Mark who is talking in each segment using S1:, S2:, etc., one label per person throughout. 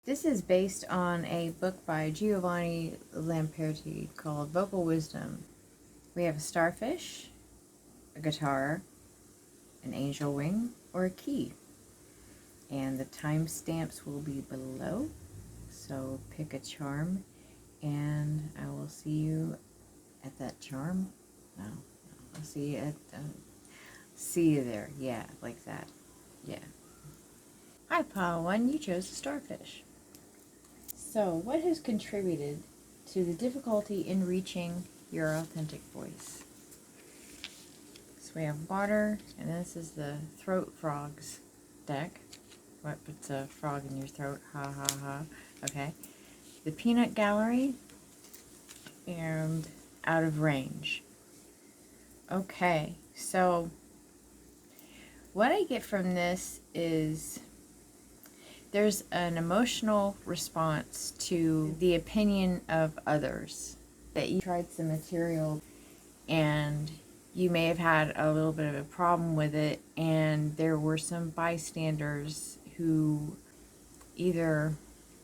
S1: This is based on a book by Giovanni Lamperti called Vocal Wisdom. We have a starfish, a guitar, an angel wing, or a key. And the timestamps will be below. So pick a charm, and I will see you at that charm. No, I'll see you at, see you there. Yeah, like that. Yeah. Hi, Pile 1, you chose the starfish. So, what has contributed to the difficulty in reaching your authentic voice? So we have water, and this is the throat frogs deck. What puts a frog in your throat? Ha ha ha. Okay. The peanut gallery, and out of range. Okay, so what I get from this is there's an emotional response to the opinion of others. That you tried some material and you may have had a little bit of a problem with it, and there were some bystanders who either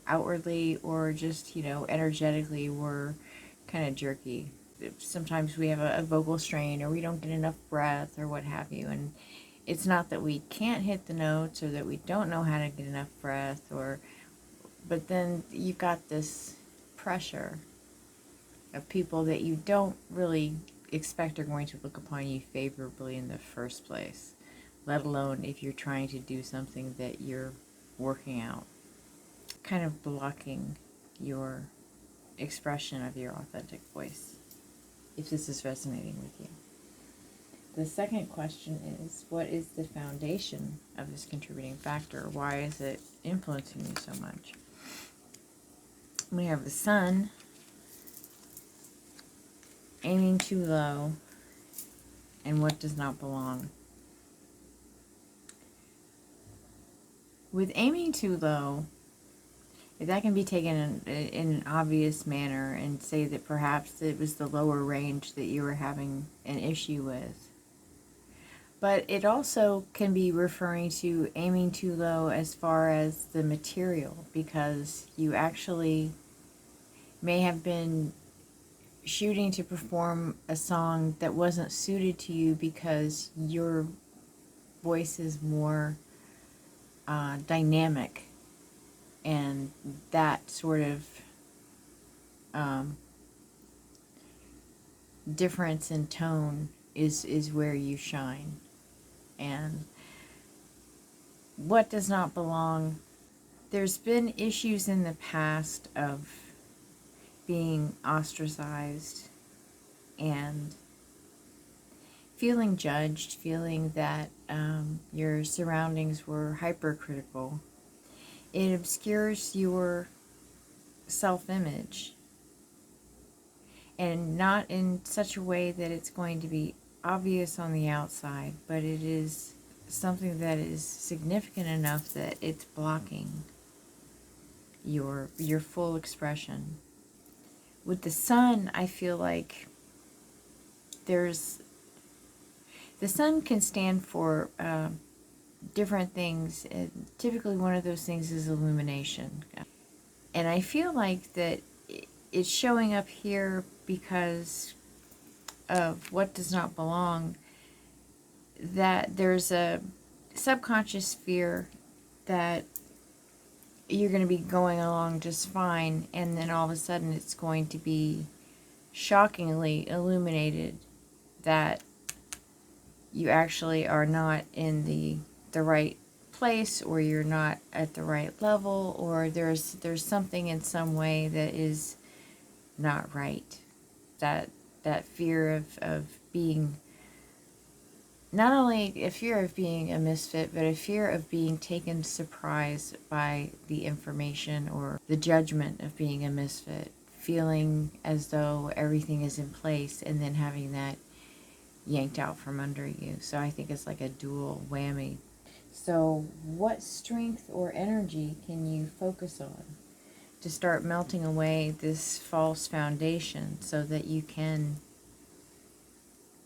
S1: outwardly or just, energetically were kind of jerky. Sometimes we have a vocal strain, or we don't get enough breath, or what have you, and it's not that we can't hit the notes or that we don't know how to get enough breath, but then you've got this pressure of people that you don't really expect are going to look upon you favorably in the first place, let alone if you're trying to do something that you're working out, kind of blocking your expression of your authentic voice, if this is resonating with you. The second question is, what is the foundation of this contributing factor? Why is it influencing you so much? We have the sun, aiming too low, and what does not belong. With aiming too low, that can be taken in an obvious manner and say that perhaps it was the lower range that you were having an issue with. But it also can be referring to aiming too low as far as the material, because you actually may have been shooting to perform a song that wasn't suited to you because your voice is more dynamic, and that sort of difference in tone is where you shine. And what does not belong? There's been issues in the past of being ostracized and feeling judged, feeling that your surroundings were hypercritical. It obscures your self-image, and not in such a way that it's going to be obvious on the outside, but it is something that is significant enough that it's blocking your full expression. With the sun, I feel like the sun can stand for different things, and typically one of those things is illumination. And I feel like that it's showing up here because of what does not belong, that there's a subconscious fear that you're going to be going along just fine, and then all of a sudden it's going to be shockingly illuminated that you actually are not in the right place, or you're not at the right level, or there's something in some way that is not right. That fear of being, not only a fear of being a misfit, but a fear of being taken surprise by the information or the judgment of being a misfit, feeling as though everything is in place and then having that yanked out from under you. So I think it's like a dual whammy. So what strength or energy can you focus on to start melting away this false foundation so that you can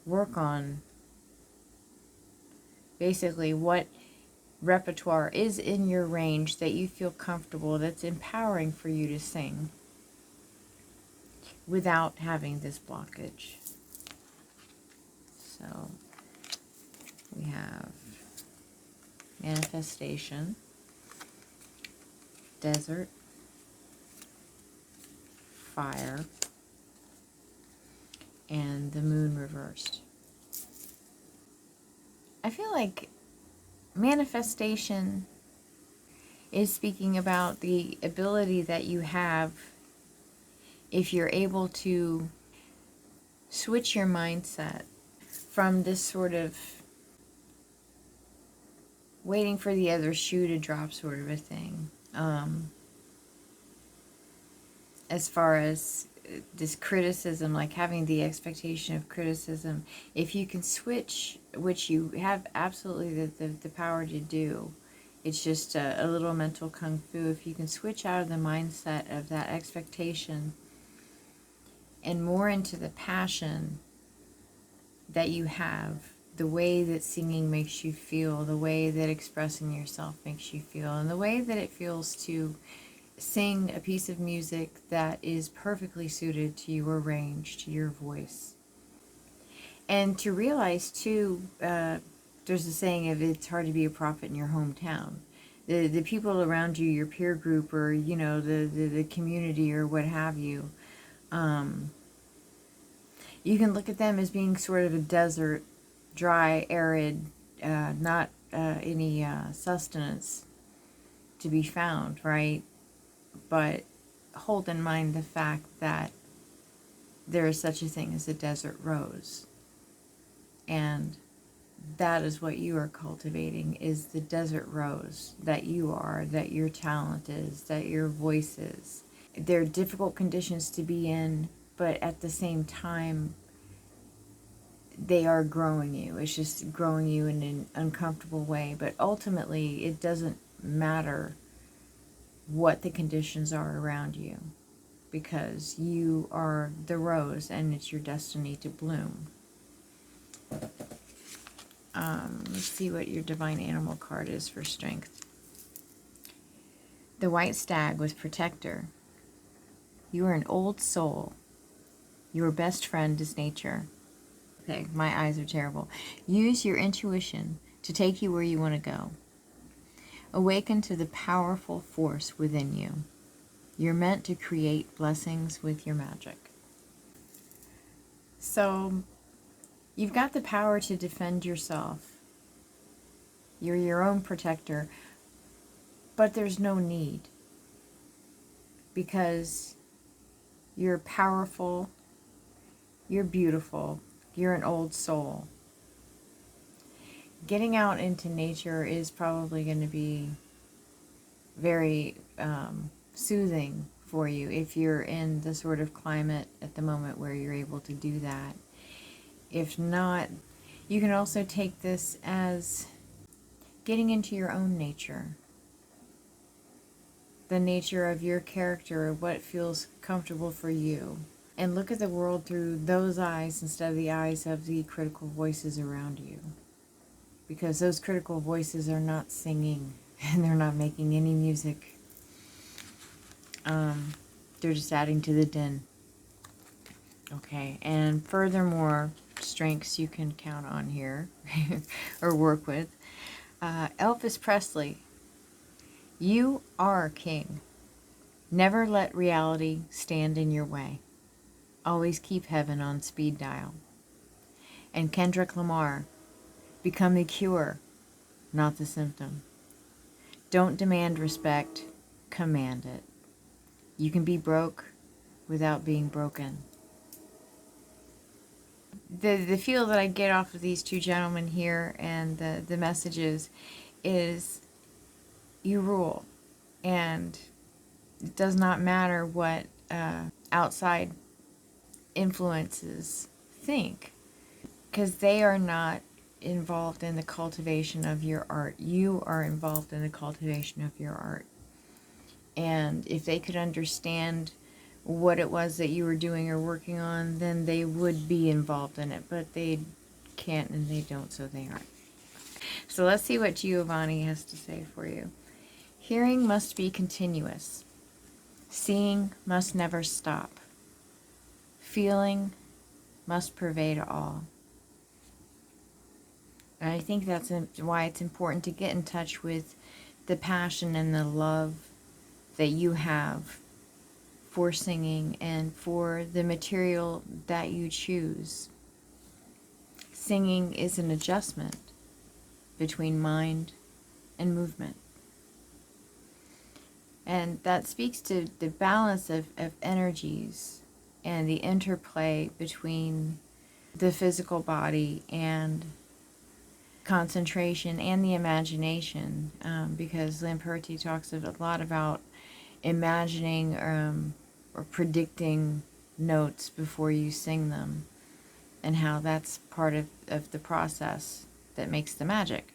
S1: work on basically what repertoire is in your range, that you feel comfortable, that's empowering for you to sing without having this blockage. So we have manifestation, desert, fire, and the moon reversed. I feel like manifestation is speaking about the ability that you have if you're able to switch your mindset from this sort of waiting for the other shoe to drop sort of a thing. As far as this criticism, like having the expectation of criticism, if you can switch, which you have absolutely the power to do, it's just a little mental kung fu. If you can switch out of the mindset of that expectation and more into the passion that you have, the way that singing makes you feel, the way that expressing yourself makes you feel, and the way that it feels to sing a piece of music that is perfectly suited to your range, to your voice. And to realize too, there's a saying of it's hard to be a prophet in your hometown. The people around you, your peer group, or you know, the community or what have you, you can look at them as being sort of a desert, dry, arid, not any sustenance to be found, right? But hold in mind the fact that there is such a thing as a desert rose. And that is what you are cultivating, is the desert rose that you are, that your talent is, that your voice is. They're difficult conditions to be in, but at the same time, they are growing you. It's just growing you in an uncomfortable way. But ultimately, it doesn't matter what the conditions are around you, because you are the rose and it's your destiny to bloom. Let's see what your divine animal card is for strength. The white stag was protector. You are an old soul. Your best friend is nature. Okay, my eyes are terrible. Use your intuition to take you where you want to go. Awaken to the powerful force within you. You're meant to create blessings with your magic. So, you've got the power to defend yourself. You're your own protector, but there's no need, because you're powerful, you're beautiful, you're an old soul. Getting out into nature is probably going to be very soothing for you if you're in the sort of climate at the moment where you're able to do that. If not, you can also take this as getting into your own nature. The nature of your character, what feels comfortable for you. And look at the world through those eyes instead of the eyes of the critical voices around you. Because those critical voices are not singing and they're not making any music. They're just adding to the din. Okay, and furthermore, strengths you can count on here or work with. Elvis Presley, you are king. Never let reality stand in your way. Always keep heaven on speed dial. And Kendrick Lamar, become the cure, not the symptom. Don't demand respect, command it. You can be broke without being broken. The feel that I get off of these two gentlemen here and the messages is you rule. And it does not matter what outside influences think, because they are not involved in the cultivation of your art. You are involved in the cultivation of your art. And if they could understand what it was that you were doing or working on, then they would be involved in it. But they can't and they don't, so they aren't. So let's see what Giovanni has to say for you. Hearing must be continuous. Seeing must never stop. Feeling must pervade all. And I think that's why it's important to get in touch with the passion and the love that you have for singing and for the material that you choose. Singing is an adjustment between mind and movement. And that speaks to the balance of energies and the interplay between the physical body and concentration and the imagination, because Lamperti talks a lot about imagining or predicting notes before you sing them, and how that's part of the process that makes the magic.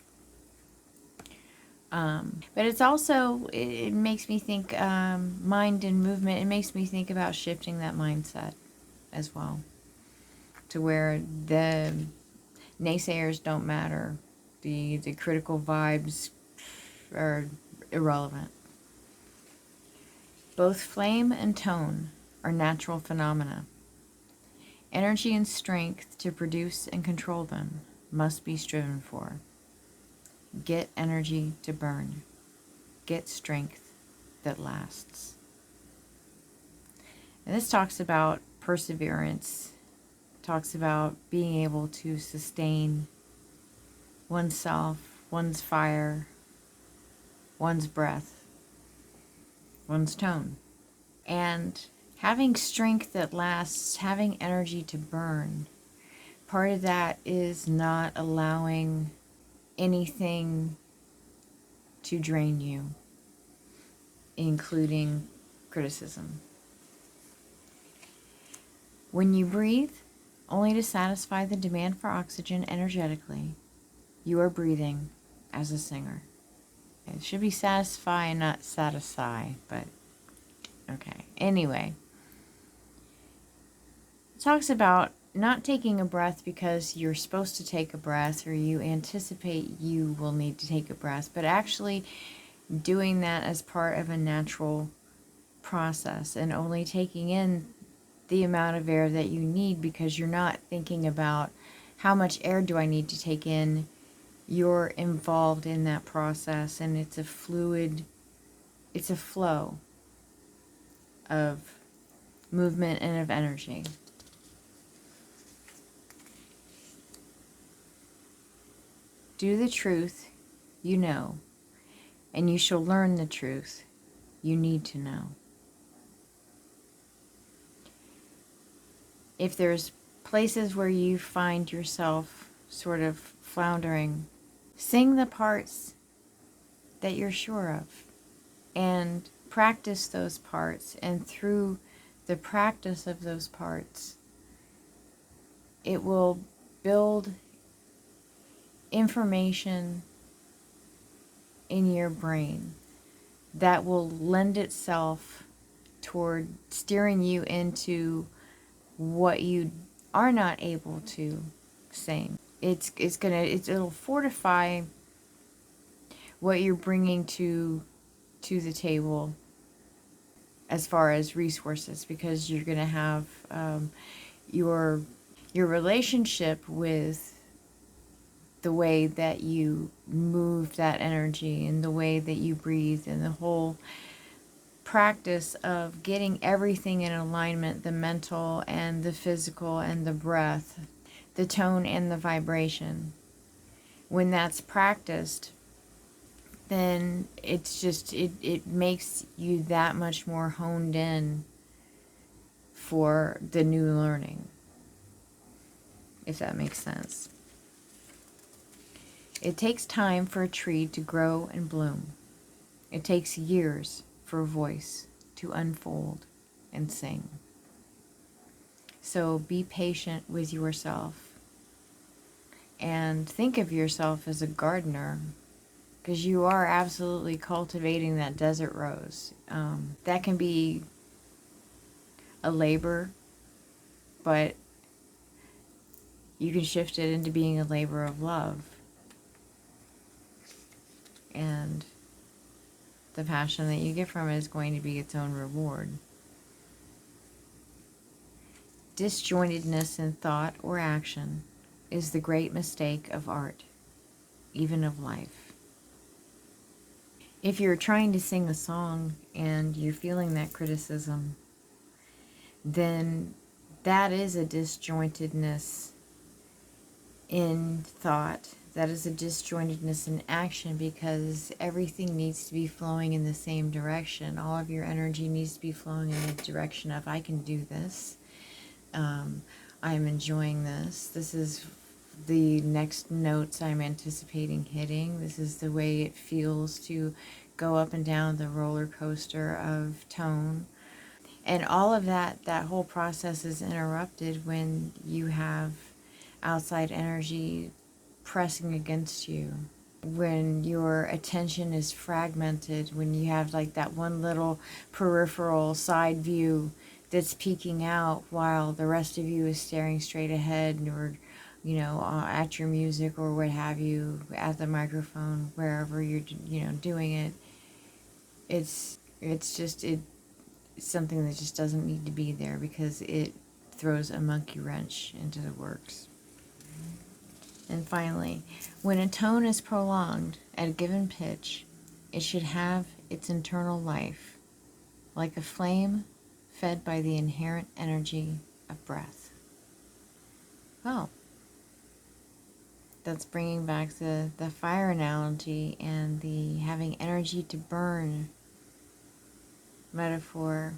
S1: But it's also, it makes me think mind and movement. It makes me think about shifting that mindset as well, to where the naysayers don't matter. The critical vibes are irrelevant. Both flame and tone are natural phenomena. Energy and strength to produce and control them must be striven for. Get energy to burn. Get strength that lasts. And this talks about perseverance. Talks about being able to sustain oneself, one's fire, one's breath, one's tone. And having strength that lasts, having energy to burn, part of that is not allowing anything to drain you, including criticism. When you breathe only to satisfy the demand for oxygen energetically, you are breathing as a singer. It should be satisfy and not satisfy, but okay. Anyway, it talks about not taking a breath because you're supposed to take a breath or you anticipate you will need to take a breath, but actually doing that as part of a natural process and only taking in the amount of air that you need, because you're not thinking about how much air do I need to take in. You're involved in that process, and it's a fluid, it's a flow of movement and of energy. Do the truth you know, and you shall learn the truth you need to know. If there's places where you find yourself sort of floundering, sing the parts that you're sure of and practice those parts, and through the practice of those parts, it will build information in your brain that will lend itself toward steering you into what you are not able to sing. It'll fortify what you're bringing to the table as far as resources, because you're going to have your relationship with the way that you move that energy and the way that you breathe and the whole practice of getting everything in alignment, the mental and the physical and the breath, the tone and the vibration. When that's practiced, then it's just, it makes you that much more honed in for the new learning, if that makes sense. It takes time for a tree to grow and bloom. It takes years for a voice to unfold and sing. So be patient with yourself and think of yourself as a gardener, because you are absolutely cultivating that desert rose. That can be a labor, but you can shift it into being a labor of love. and the passion that you get from it is going to be its own reward. Disjointedness in thought or action is the great mistake of art, even of life. If you're trying to sing a song and you're feeling that criticism, then that is a disjointedness in thought. That is a disjointedness in action, because everything needs to be flowing in the same direction. All of your energy needs to be flowing in the direction of, I can do this. I'm enjoying this. This is the next notes I'm anticipating hitting. This is the way it feels to go up and down the roller coaster of tone. And all of that whole process is interrupted when you have outside energy pressing against you. When your attention is fragmented, when you have like that one little peripheral side view that's peeking out while the rest of you is staring straight ahead, or, you know, at your music or what have you, at the microphone, wherever you're, you know, doing it. It's something that just doesn't need to be there, because it throws a monkey wrench into the works. And finally, when a tone is prolonged at a given pitch, it should have its internal life, like a flame fed by the inherent energy of breath. Well, that's bringing back the fire analogy and the having energy to burn metaphor.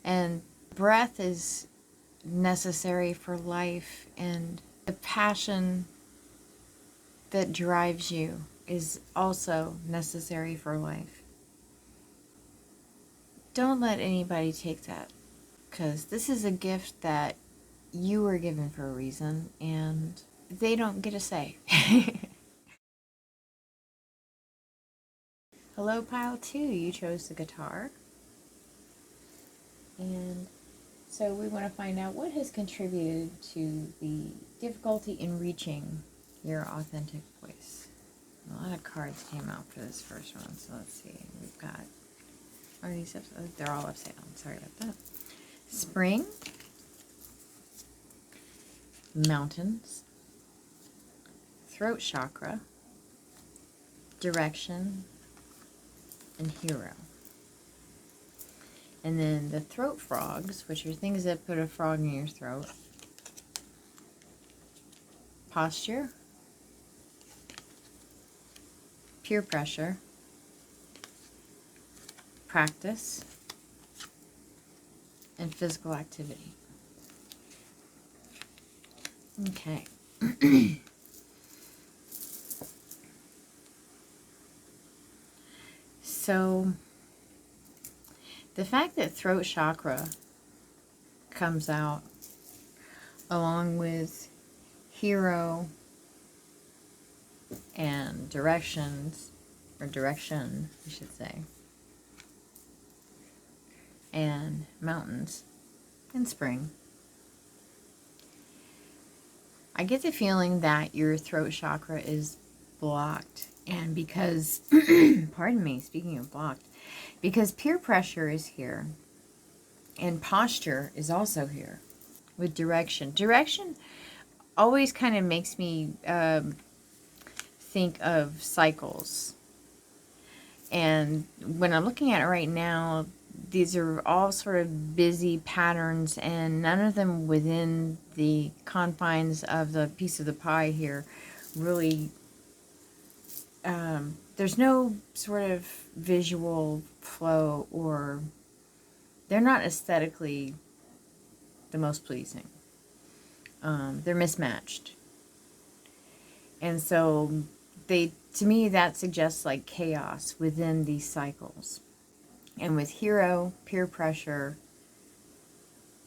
S1: And breath is necessary for life, and the passion that drives you is also necessary for life. Don't let anybody take that, because this is a gift that you were given for a reason, and they don't get a say. Hello, pile 2. You chose the guitar. And so we want to find out what has contributed to the difficulty in reaching your authentic voice. A lot of cards came out for this first one, so let's see. We've got, are these upside? They're all upside down. Sorry about that. Spring, mountains, throat chakra, direction, and hero. And then the throat frogs, which are things that put a frog in your throat. Posture, peer pressure, practice, and physical activity. Okay. So, the fact that throat chakra comes out along with hero and directions, or direction, I should say, and mountains and spring, I get the feeling that your throat chakra is blocked. And because, pardon me, speaking of blocked, because peer pressure is here, and posture is also here with direction. Direction always kind of makes me think of cycles. And when I'm looking at it right now, these are all sort of busy patterns, and none of them within the confines of the piece of the pie here really... there's no sort of visual flow, or they're not aesthetically the most pleasing. They're mismatched. And so to me, that suggests like chaos within these cycles. And with hero, peer pressure,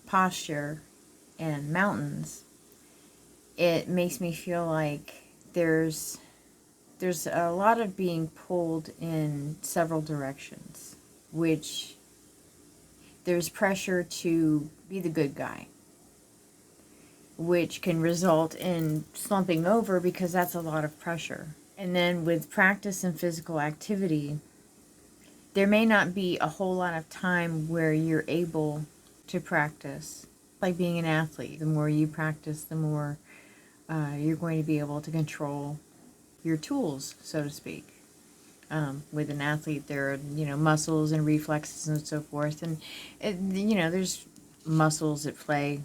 S1: posture, and mountains, it makes me feel like there's a lot of being pulled in several directions, which there's pressure to be the good guy, which can result in slumping over, because that's a lot of pressure. And then with practice and physical activity, there may not be a whole lot of time where you're able to practice. Like being an athlete, the more you practice, the more you're going to be able to control your tools, so to speak. With an athlete, there are, muscles and reflexes and so forth. And, there's muscles at play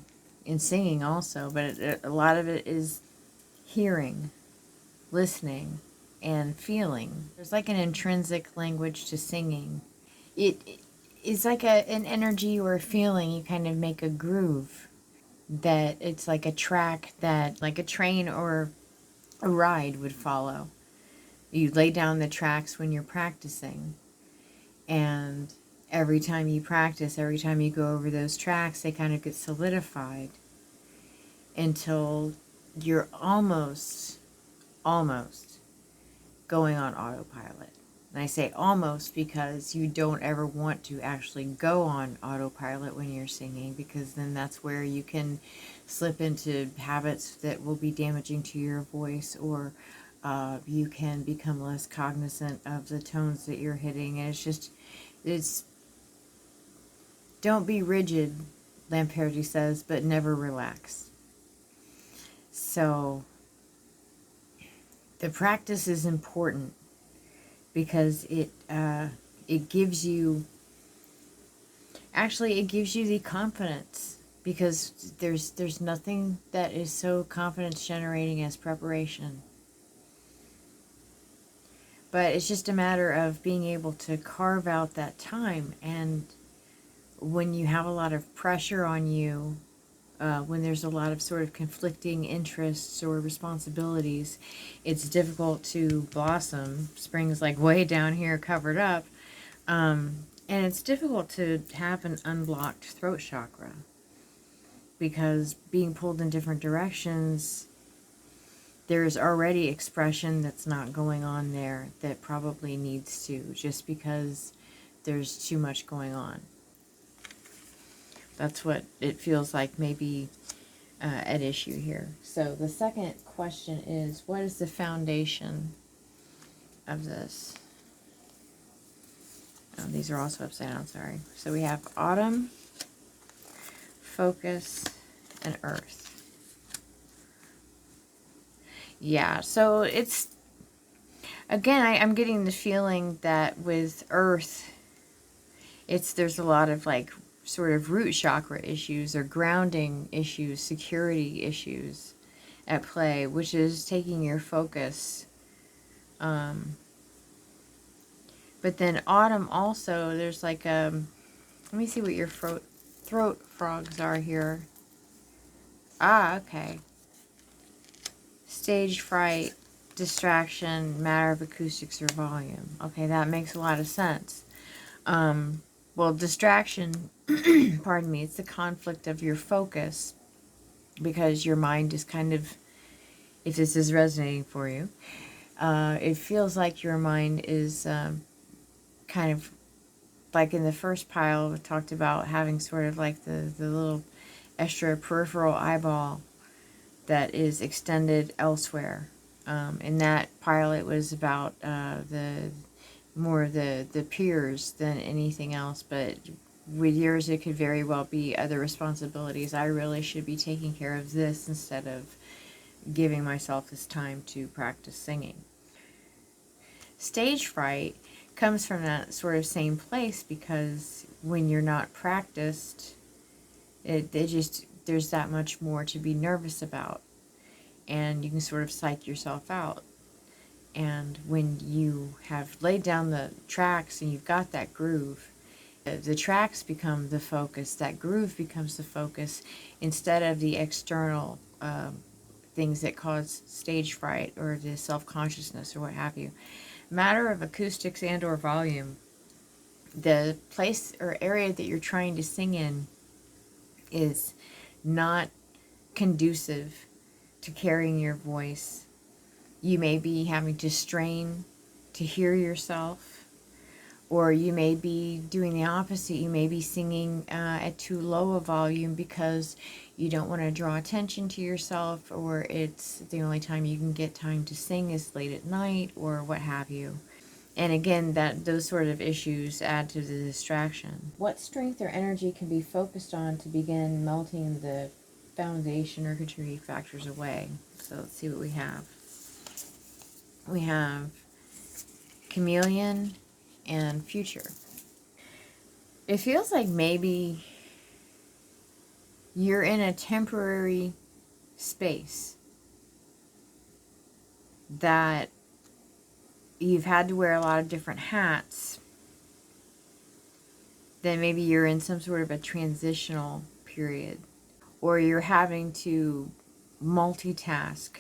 S1: in singing also, but a lot of it is hearing, listening, and feeling. There's like an intrinsic language to singing. It's like an energy or a feeling. You kind of make a groove that it's like a track that like a train or a ride would follow. You lay down the tracks when you're practicing, and every time you practice, every time you go over those tracks, they kind of get solidified until you're almost going on autopilot. And I say almost because you don't ever want to actually go on autopilot when you're singing, because then that's where you can slip into habits that will be damaging to your voice, or you can become less cognizant of the tones that you're hitting. And it's don't be rigid, Lamperti says, but never relax. So the practice is important because it gives you the confidence, because there's nothing that is so confidence generating as preparation. But it's just a matter of being able to carve out that time. And when you have a lot of pressure on you, when there's a lot of sort of conflicting interests or responsibilities, it's difficult to blossom. Spring's like way down here covered up. And it's difficult to have an unblocked throat chakra, because being pulled in different directions, there's already expression that's not going on there that probably needs to, just because there's too much going on. That's what it feels like maybe at issue here. So the second question is, what is the foundation of this? Oh, these are also upside down, sorry. So we have autumn, focus, and earth. Yeah, so it's, again, I'm getting the feeling that with earth, there's a lot of like sort of root chakra issues or grounding issues, security issues at play, which is taking your focus. But then autumn also, there's like let me see what your throat frogs are here. Ah, okay. Stage fright, distraction, matter of acoustics or volume. Okay, that makes a lot of sense. Well, distraction, pardon me, it's the conflict of your focus, because your mind is kind of, if this is resonating for you, it feels like your mind is kind of, like in the first pile, we talked about having sort of like the little extra peripheral eyeball that is extended elsewhere. In that pile, it was about the peers than anything else, but with yours, it could very well be other responsibilities. I really should be taking care of this instead of giving myself this time to practice singing. Stage fright comes from that sort of same place, because when you're not practiced, there's that much more to be nervous about, and you can sort of psych yourself out. And when you have laid down the tracks and you've got that groove, the tracks become the focus, that groove becomes the focus, instead of the external things that cause stage fright or the self-consciousness or what have you. Matter of acoustics and or volume, the place or area that you're trying to sing in is not conducive to carrying your voice. You may be having to strain to hear yourself, Or you may be doing the opposite. You may be singing at too low a volume because you don't want to draw attention to yourself, or it's the only time you can get time to sing is late at night, or what have you. And again, those sort of issues add to the distraction. What strength or energy can be focused on to begin melting the foundation or contributing factors away? So let's see what we have. We have chameleon and future. It feels like maybe you're in a temporary space that you've had to wear a lot of different hats. Then maybe you're in some sort of a transitional period, or you're having to multitask,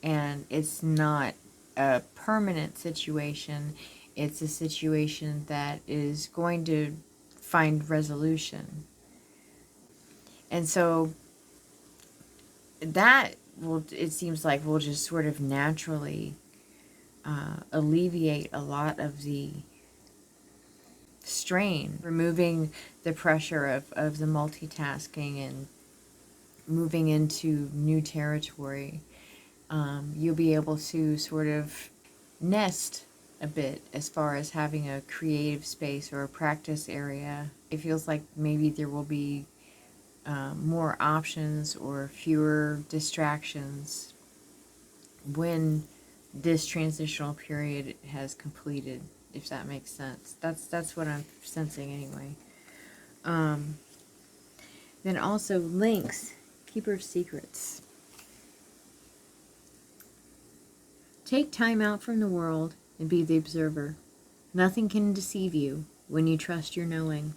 S1: and it's not a permanent situation. It's a situation that is going to find resolution. And so that will, it seems like, will just sort of naturally alleviate a lot of the strain, removing the pressure of the multitasking and moving into new territory. You'll be able to sort of nest a bit as far as having a creative space or a practice area. It feels like maybe there will be more options or fewer distractions when this transitional period has completed, if that makes sense. That's what I'm sensing anyway. Then also Lynx, keeper of secrets. Take time out from the world and be the observer. Nothing can deceive you when you trust your knowing.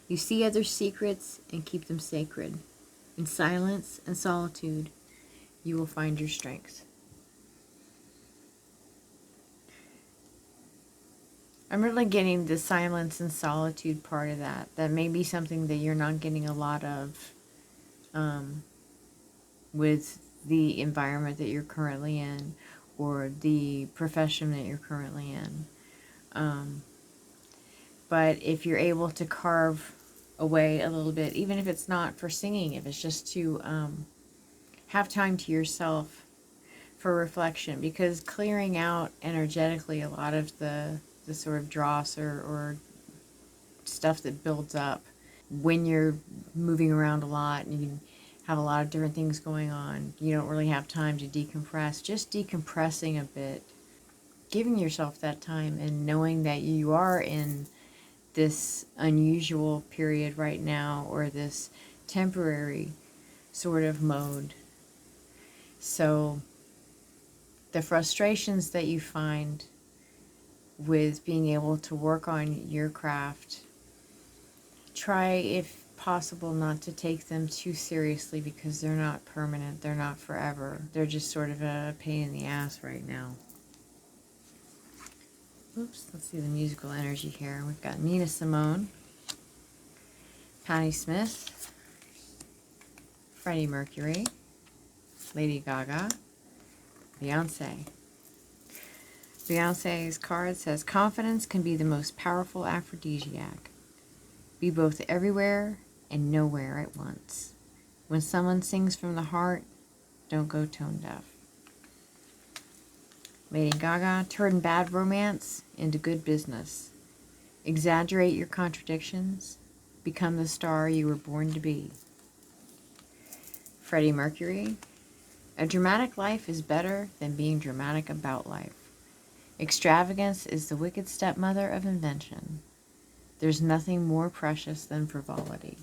S1: You see others' secrets and keep them sacred. In silence and solitude, you will find your strength. I'm really getting the silence and solitude part of that. That may be something that you're not getting a lot of with the environment that you're currently in, or the profession that you're currently in. But if you're able to carve away a little bit, even if it's not for singing, if it's just to have time to yourself for reflection, because clearing out energetically a lot of the sort of dross or stuff that builds up when you're moving around a lot and you have a lot of different things going on, you don't really have time to decompress. Just decompressing a bit, giving yourself that time, and knowing that you are in this unusual period right now, or this temporary sort of mode. So the frustrations that you find with being able to work on your craft, try, if possible, not to take them too seriously, because they're not permanent, they're not forever. They're just sort of a pain in the ass right now. Oops, let's see the musical energy here. We've got Nina Simone, Patti Smith, Freddie Mercury, Lady Gaga, Beyonce. Beyonce's card says, confidence can be the most powerful aphrodisiac. Be both everywhere and nowhere at once. When someone sings from the heart, don't go tone deaf. Lady Gaga, turn bad romance into good business. Exaggerate your contradictions. Become the star you were born to be. Freddie Mercury, a dramatic life is better than being dramatic about life. Extravagance is the wicked stepmother of invention. There's nothing more precious than frivolity.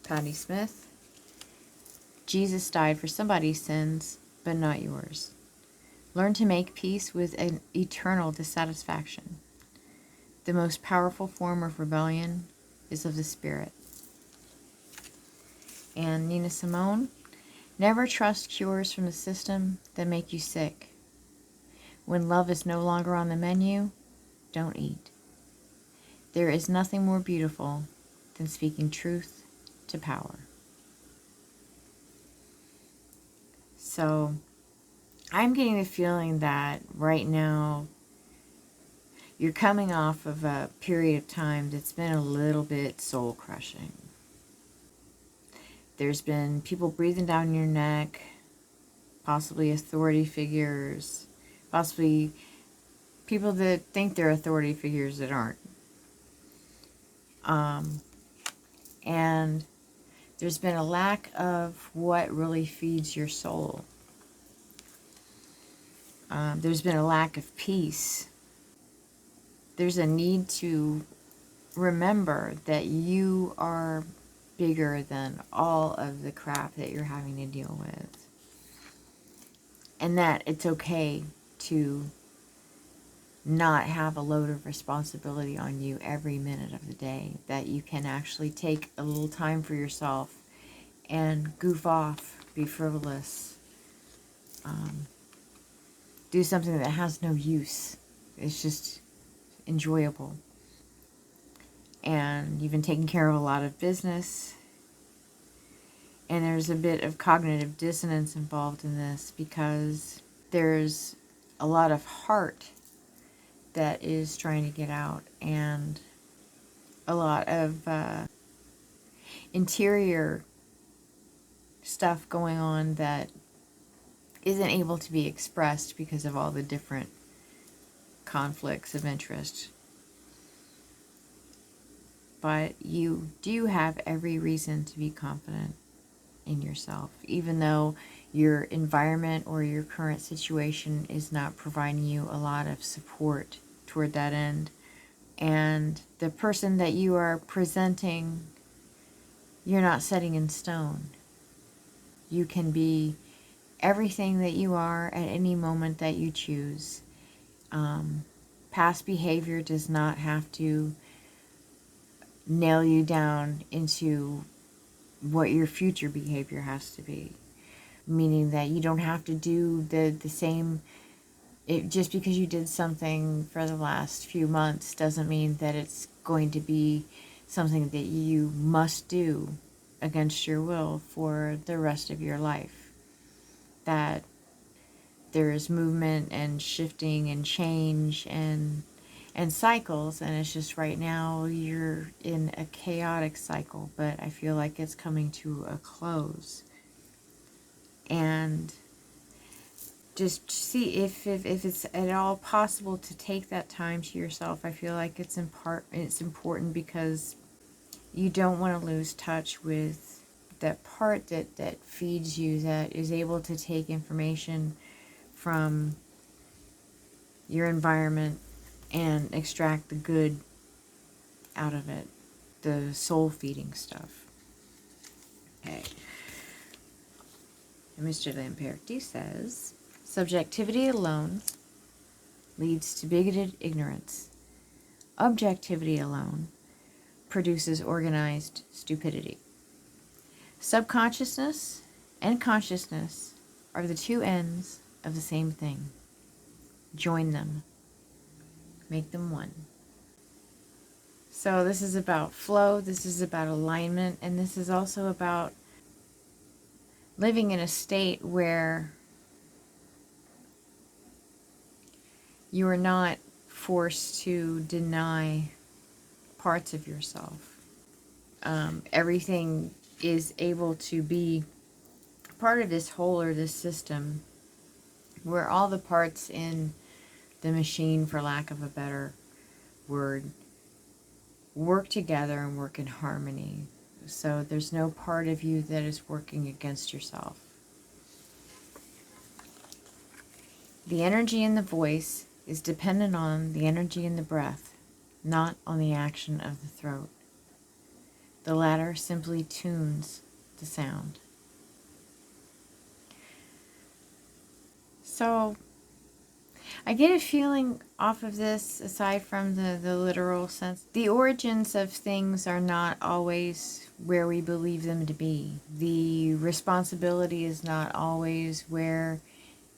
S1: Patti Smith, Jesus died for somebody's sins, but not yours. Learn to make peace with an eternal dissatisfaction. The most powerful form of rebellion is of the spirit. And Nina Simone, never trust cures from the system that make you sick. When love is no longer on the menu, don't eat. There is nothing more beautiful than speaking truth to power. So I'm getting the feeling that right now You're coming off of a period of time that's been a little bit soul-crushing. There's been people breathing down your neck, possibly authority figures, possibly people that think they're authority figures that aren't. And there's been a lack of what really feeds your soul. There's been a lack of peace. There's a need to remember that you are bigger than all of the crap that you're having to deal with. And that it's okay to not have a load of responsibility on you every minute of the day. That you can actually take a little time for yourself and goof off, be frivolous, do something that has no use. It's just enjoyable. And you've been taking care of a lot of business. And there's a bit of cognitive dissonance involved in this because there's a lot of heart that is trying to get out, and a lot of interior stuff going on that isn't able to be expressed because of all the different conflicts of interest. But you do have every reason to be confident in yourself, even though your environment or your current situation is not providing you a lot of support toward that end. And the person that you are presenting, you're not setting in stone. You can be everything that you are at any moment that you choose. Past behavior does not have to nail you down into what your future behavior has to be. Meaning that you don't have to do the same. Just because you did something for the last few months doesn't mean that it's going to be something that you must do against your will for the rest of your life. That there is movement and shifting and change and cycles, and it's just right now you're in a chaotic cycle, but I feel like it's coming to a close. And just see if it's at all possible to take that time to yourself. I feel like it's important because you don't want to lose touch with that part that feeds you, that is able to take information from your environment and extract the good out of it, the soul feeding stuff. Okay. And Mr. Lamperti says, subjectivity alone leads to bigoted ignorance. Objectivity alone produces organized stupidity. Subconsciousness and consciousness are the two ends of the same thing. Join them. Make them one. So this is about flow, this is about alignment, and this is also about living in a state where you are not forced to deny parts of yourself. Everything is able to be part of this whole or this system where all the parts in the machine, for lack of a better word, work together and work in harmony. So there's no part of you that is working against yourself. The energy in the voice is dependent on the energy in the breath, not on the action of the throat. The latter simply tunes the sound. So I get a feeling off of this, aside from the literal sense. The origins of things are not always where we believe them to be. The responsibility is not always where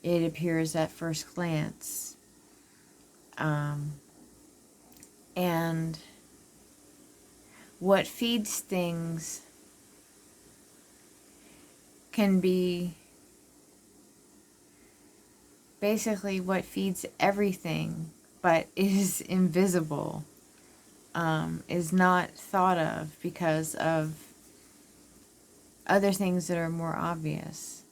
S1: it appears at first glance. And what feeds things can be basically what feeds everything but is invisible, is not thought of because of other things that are more obvious.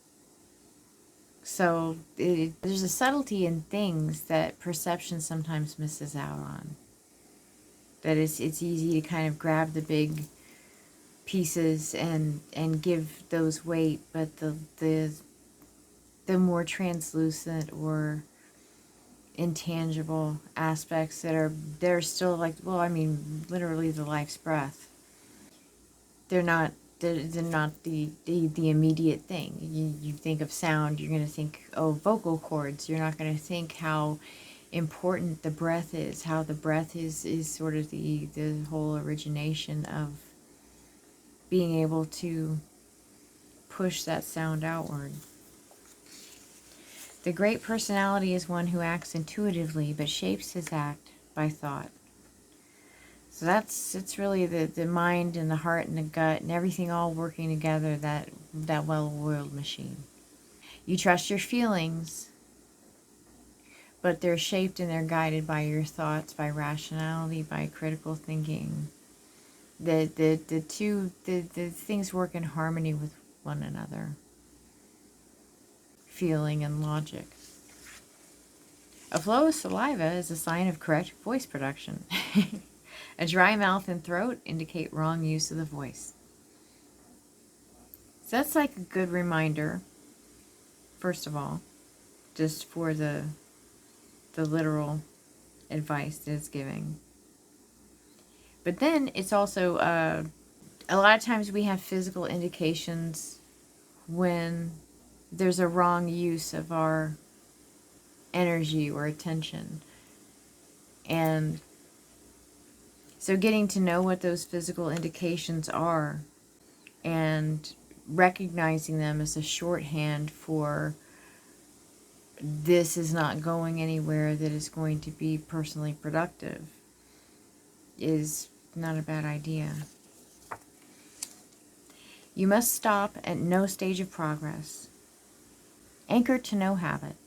S1: So there's a subtlety in things that perception sometimes misses out on. That it's easy to kind of grab the big pieces and give those weight, but the more translucent or intangible aspects they're still like, well, I mean, literally the life's breath. They're not the immediate thing. You think of sound, you're going to think, oh, vocal cords. You're not going to think how important the breath is, how the breath is sort of the whole origination of being able to push that sound outward. The great personality is one who acts intuitively but shapes his act by thought. So it's really the mind and the heart and the gut and everything all working together, that well-oiled machine. You trust your feelings, but they're shaped and they're guided by your thoughts, by rationality, by critical thinking. The things work in harmony with one another. Feeling and logic. A flow of saliva is a sign of correct voice production. A dry mouth and throat indicate wrong use of the voice. So that's like a good reminder, first of all, just for the literal advice that it's giving. But then it's also, a lot of times we have physical indications when there's a wrong use of our energy or attention. And so getting to know what those physical indications are and recognizing them as a shorthand for this is not going anywhere that is going to be personally productive is not a bad idea. You must stop at no stage of progress. Anchor to no habit.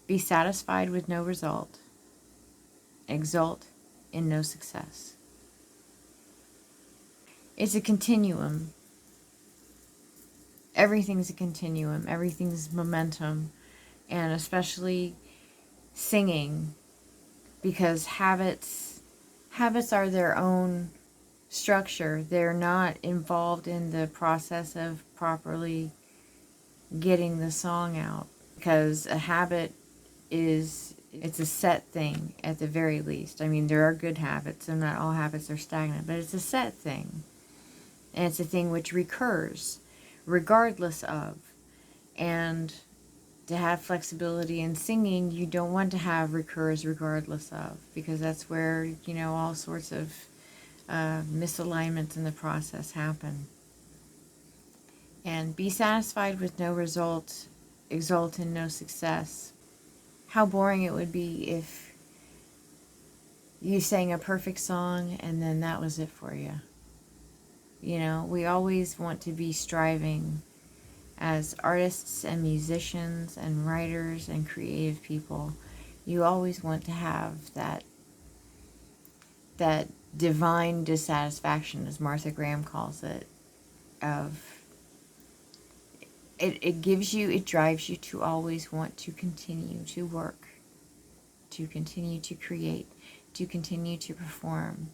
S1: Be satisfied with no result. Exult in no success. It's a continuum. Everything's a continuum. Everything's momentum. And especially singing, because habits are their own structure. They're not involved in the process of properly getting the song out, because a habit it's a set thing at the very least. I mean, there are good habits, and not all habits are stagnant, but it's a set thing. And it's a thing which recurs regardless of. And to have flexibility in singing, you don't want to have recurs regardless of, because that's where, all sorts of misalignments in the process happen. And be satisfied with no result, exult in no success. How boring it would be if you sang a perfect song and then that was it for you. We always want to be striving as artists and musicians and writers and creative people. You always want to have that divine dissatisfaction, as Martha Graham calls it, of it drives you to always want to continue to work, to continue to create, to continue to perform,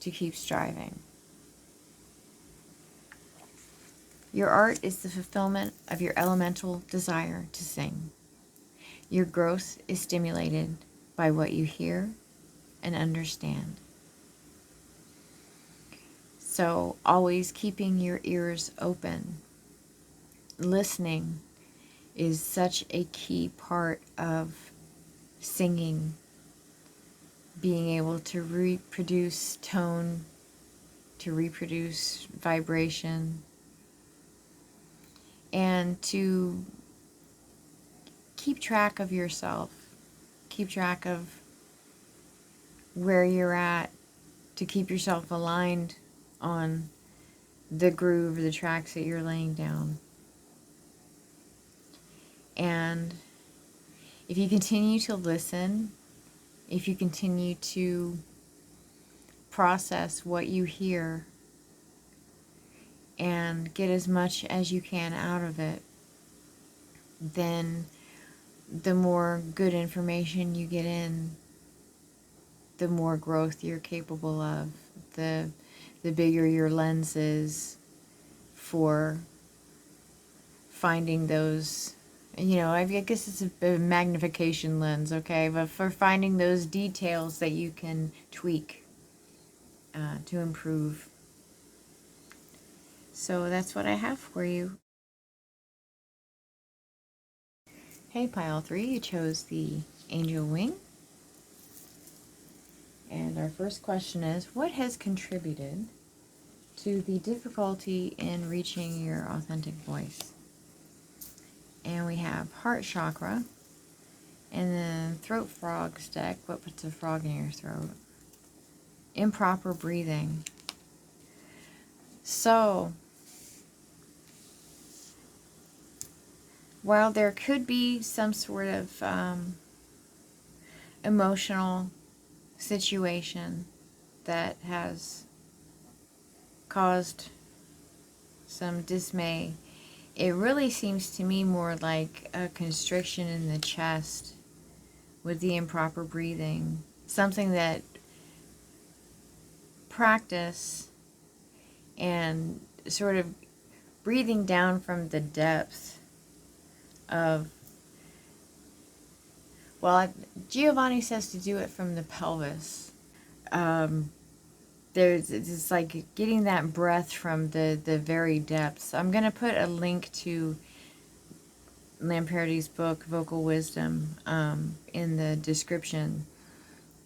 S1: to keep striving. Your art is the fulfillment of your elemental desire to sing. Your growth is stimulated by what you hear and understand. So always keeping your ears open. Listening is such a key part of singing. Being able to reproduce tone, to reproduce vibration, and to keep track of yourself. Keep track of where you're at, to keep yourself aligned on the groove or the tracks that you're laying down. And if you continue to listen, if you continue to process what you hear and get as much as you can out of it, then the more good information you get in, the more growth you're capable of, the bigger your lens is for finding those, I guess it's a magnification lens, okay, but for finding those details that you can tweak to improve. So that's what I have for you. Hey, pile 3, you chose the angel wing. And our first question is, what has contributed to the difficulty in reaching your authentic voice? And we have heart chakra, and then throat frogs deck, what puts a frog in your throat? Improper breathing. So, while there could be some sort of emotional situation that has caused some dismay, it really seems to me more like a constriction in the chest with the improper breathing. Something that practice and sort of breathing down from the depth of, well, Giovanni says to do it from the pelvis. It's like getting that breath from the very depths. I'm going to put a link to Lamperti's book, Vocal Wisdom, in the description.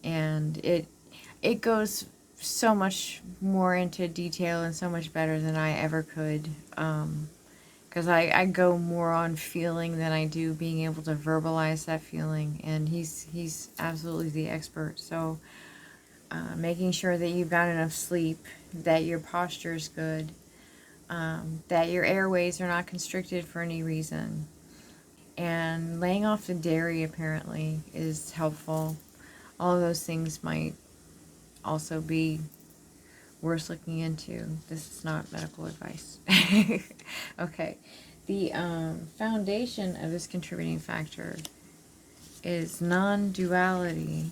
S1: And it goes so much more into detail and so much better than I ever could. Because I go more on feeling than I do being able to verbalize that feeling. And he's absolutely the expert. So making sure that you've got enough sleep, that your posture is good, that your airways are not constricted for any reason. And laying off the dairy apparently is helpful. All of those things might also be worth looking into. This is not medical advice. Okay. The foundation of this contributing factor is non-duality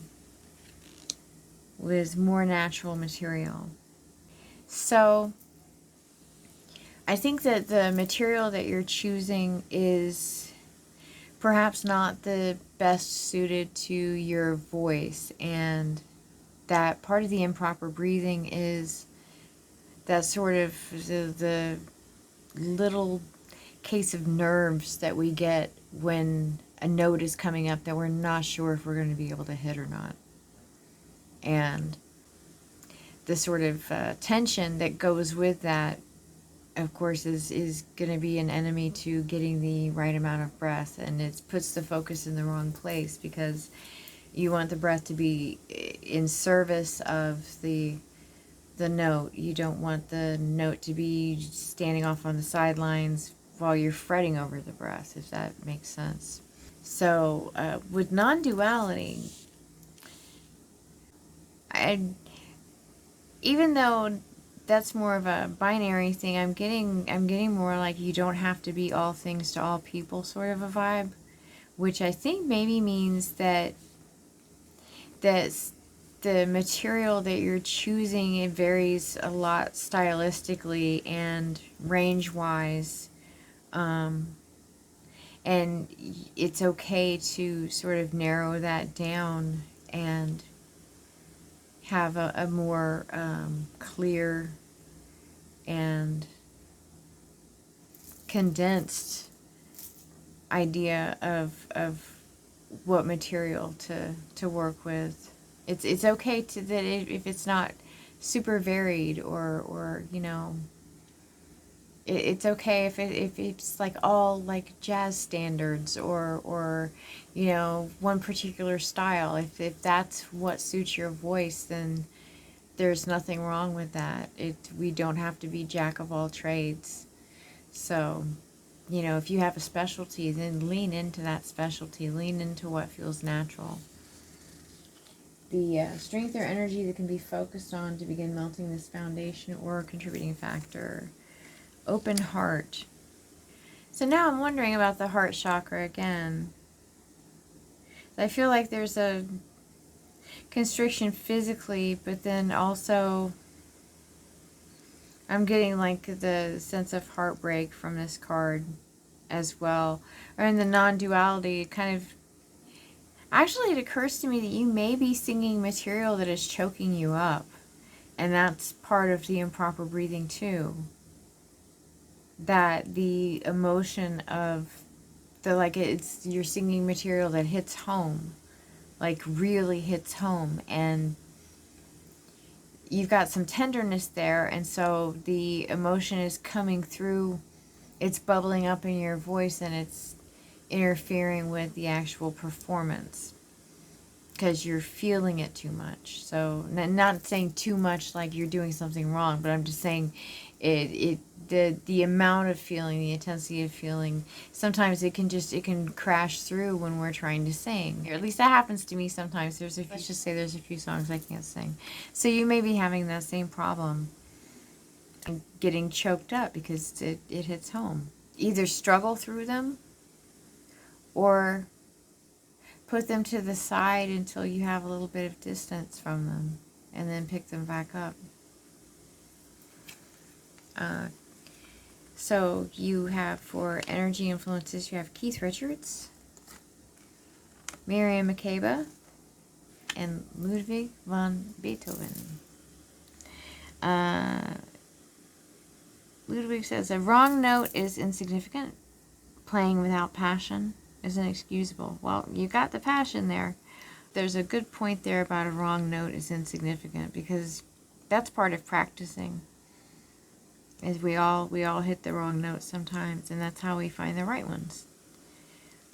S1: with more natural material. So I think that the material that you're choosing is perhaps not the best suited to your voice, and that part of the improper breathing is that sort of the little case of nerves that we get when a note is coming up that we're not sure if we're going to be able to hit or not. And the sort of tension that goes with that, of course, is going to be an enemy to getting the right amount of breath, and it puts the focus in the wrong place, because you want the breath to be in service of the note. You don't want the note to be standing off on the sidelines while you're fretting over the breath, if that makes sense. So with non-duality, even though that's more of a binary thing, I'm getting more like you don't have to be all things to all people sort of a vibe, which I think maybe means that the material that you're choosing, it varies a lot stylistically and range-wise, and it's okay to sort of narrow that down and have a more clear and condensed idea of what material to work with. It's okay to that if it's not super varied, or it's okay if it's like all like jazz standards, or one particular style. If that's what suits your voice, then there's nothing wrong with that. We don't have to be jack of all trades. So You know, if you have a specialty, then lean into that specialty. Lean into what feels natural. The strength or energy that can be focused on to begin melting this foundation or contributing factor. Open heart. So now I'm wondering about the heart chakra again. I feel like there's a constriction physically, but then also I'm getting like the sense of heartbreak from this card as well. Or in the non-duality, kind of, actually it occurs to me that you may be singing material that is choking you up. And that's part of the improper breathing too. That the emotion of the, like, it's, you're singing material that hits home. Like really hits home, and you've got some tenderness there, and so the emotion is coming through, it's bubbling up in your voice, and it's interfering with the actual performance because you're feeling it too much. So not saying too much like you're doing something wrong, but I'm just saying the amount of feeling, the intensity of feeling, sometimes it can crash through when we're trying to sing. Or at least that happens to me sometimes. Let's just say there's a few songs I can't sing. So you may be having that same problem and getting choked up because it hits home. Either struggle through them or put them to the side until you have a little bit of distance from them and then pick them back up. So you have, for energy influences, you have Keith Richards, Miriam Makeba, and Ludwig van Beethoven. Ludwig says, a wrong note is insignificant. Playing without passion is inexcusable. Well, you got the passion there. There's a good point there about a wrong note is insignificant, because that's part of practicing. Is we all hit the wrong notes sometimes, and that's how we find the right ones.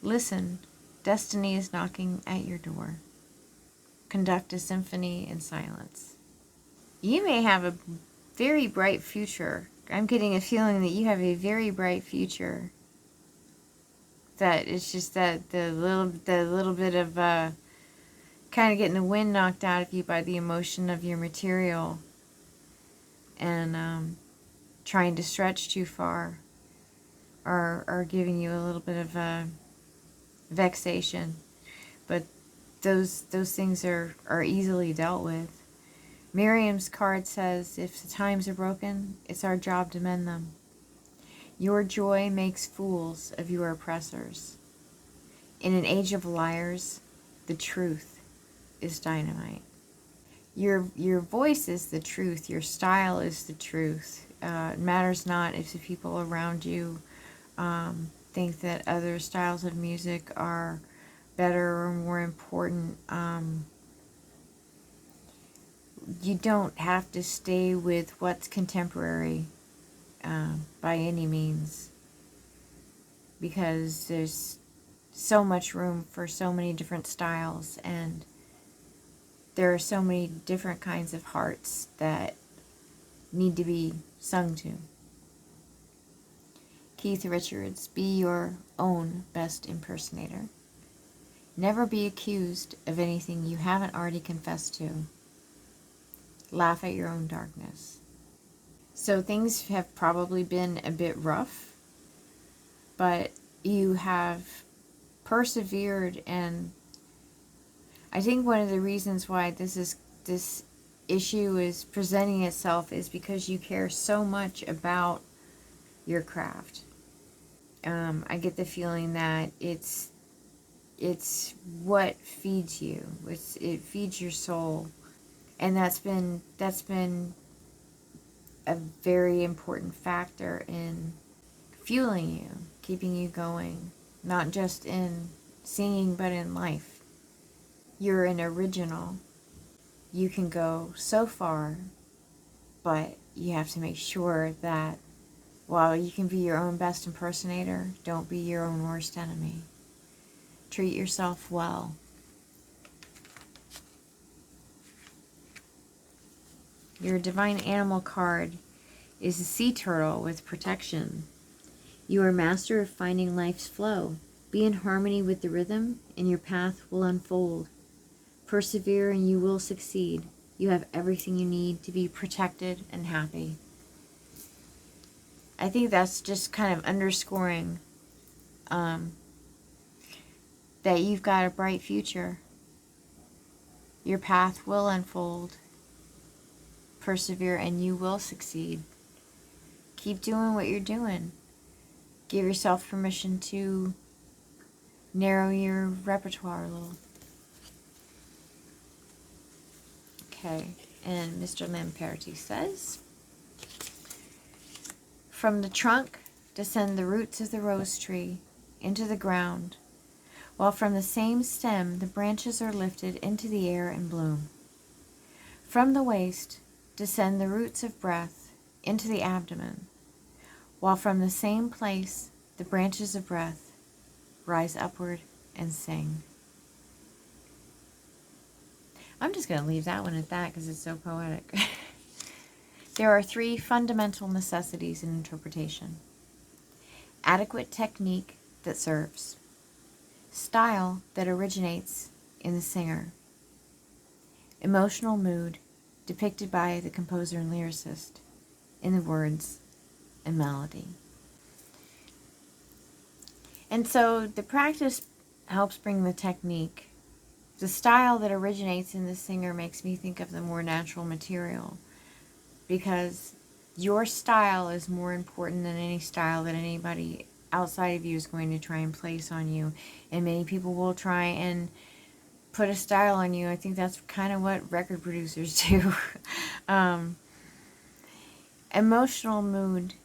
S1: Listen, destiny is knocking at your door. Conduct a symphony in silence. You may have a very bright future. I'm getting a feeling that you have a very bright future. That it's just that the little bit of kind of getting the wind knocked out of you by the emotion of your material, and trying to stretch too far, are giving you a little bit of vexation. But those things are easily dealt with. Miriam's card says, if the times are broken, it's our job to mend them. Your joy makes fools of your oppressors. In an age of liars, the truth is dynamite. Your voice is the truth. Your style is the truth. It matters not if the people around you think that other styles of music are better or more important. You don't have to stay with what's contemporary by any means, because there's so much room for so many different styles, and there are so many different kinds of hearts that need to be sung to. Keith Richards, be your own best impersonator. Never be accused of anything you haven't already confessed to. Laugh at your own darkness. So things have probably been a bit rough, but you have persevered, and I think one of the reasons why this issue is presenting itself is because you care so much about your craft. I get the feeling that it's what feeds you. It feeds your soul, and that's been a very important factor in fueling you, keeping you going, not just in singing but in life. You're an original. You can go so far, but you have to make sure that while you can be your own best impersonator, don't be your own worst enemy. Treat yourself well. Your divine animal card is a sea turtle with protection.
S2: You are master of finding life's flow. Be in harmony with the rhythm, and your path will unfold. Persevere, and you will succeed. You have everything you need to be
S1: protected and happy. I think that's just kind of underscoring that you've got a bright future. Your path will unfold. Persevere, and you will succeed. Keep doing what you're doing. Give yourself permission to narrow your repertoire a little. Okay, and Mr. Lamperti says, from the trunk descend the roots of the rose tree into the ground, while from the same stem the branches are lifted into the air and bloom. From the waist descend the roots of breath into the abdomen, while from the same place the branches of breath rise upward and sing. I'm just going to leave that one at that because it's so poetic. There are 3 fundamental necessities in interpretation: adequate technique that serves, style that originates in the singer, emotional mood depicted by the composer and lyricist in the words and melody. And so the practice helps bring the technique. The style that originates in the singer makes me think of the more natural material, because your style is more important than any style that anybody outside of you is going to try and place on you. And many people will try and put a style on you. I think that's kind of what record producers do. Emotional mood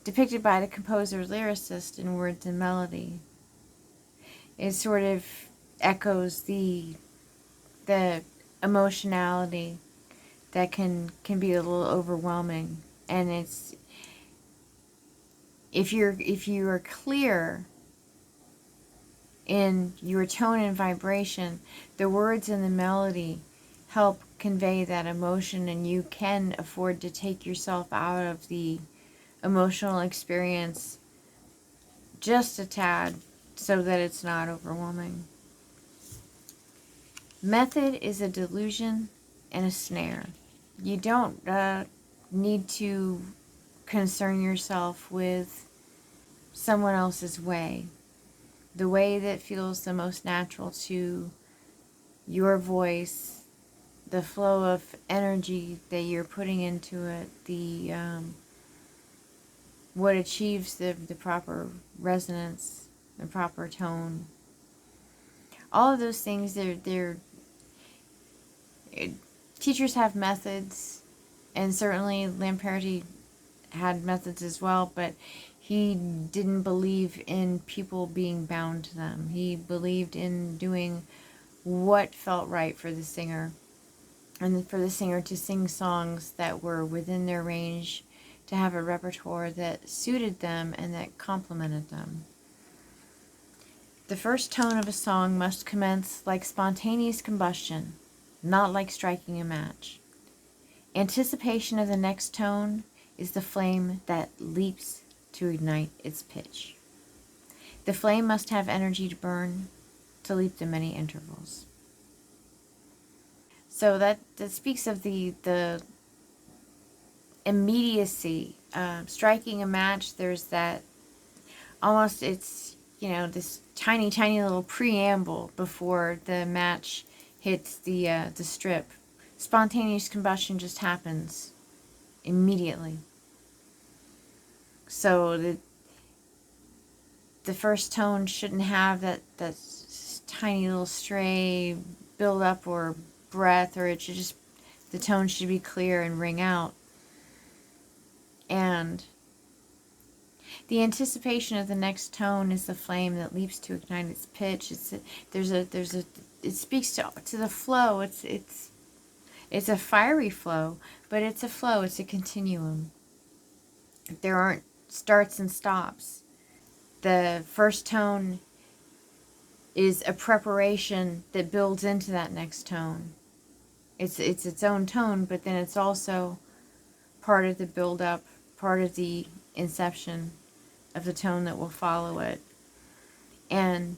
S1: depicted by the composer lyricist in words and melody. It sort of echoes the emotionality that can be a little overwhelming. And it's, if you are clear in your tone and vibration, the words and the melody help convey that emotion, and you can afford to take yourself out of the emotional experience just a tad so that it's not overwhelming. Method is a delusion and a snare. You don't need to concern yourself with someone else's way. The way that feels the most natural to your voice, the flow of energy that you're putting into it, the what achieves the proper resonance, the proper tone. All of those things, teachers have methods, and certainly Lamperti had methods as well, but he didn't believe in people being bound to them. He believed in doing what felt right for the singer, and for the singer to sing songs that were within their range, to have a repertoire that suited them and that complemented them. The first tone of a song must commence like spontaneous combustion, not like striking a match. Anticipation of the next tone is the flame that leaps to ignite its pitch. The flame must have energy to burn, to leap the many intervals. So that speaks of the immediacy. Striking a match, there's that almost, it's, this tiny little preamble before the match hits the strip. Spontaneous combustion just happens immediately. So the first tone shouldn't have that tiny little stray build up or breath, or it should just, the tone should be clear and ring out. And the anticipation of the next tone is the flame that leaps to ignite its pitch. It speaks to the flow. It's a fiery flow, but it's a flow. It's a continuum. There aren't starts and stops. The first tone is a preparation that builds into that next tone. It's its own tone, but then it's also part of the build-up, part of the inception, of the tone that will follow it. And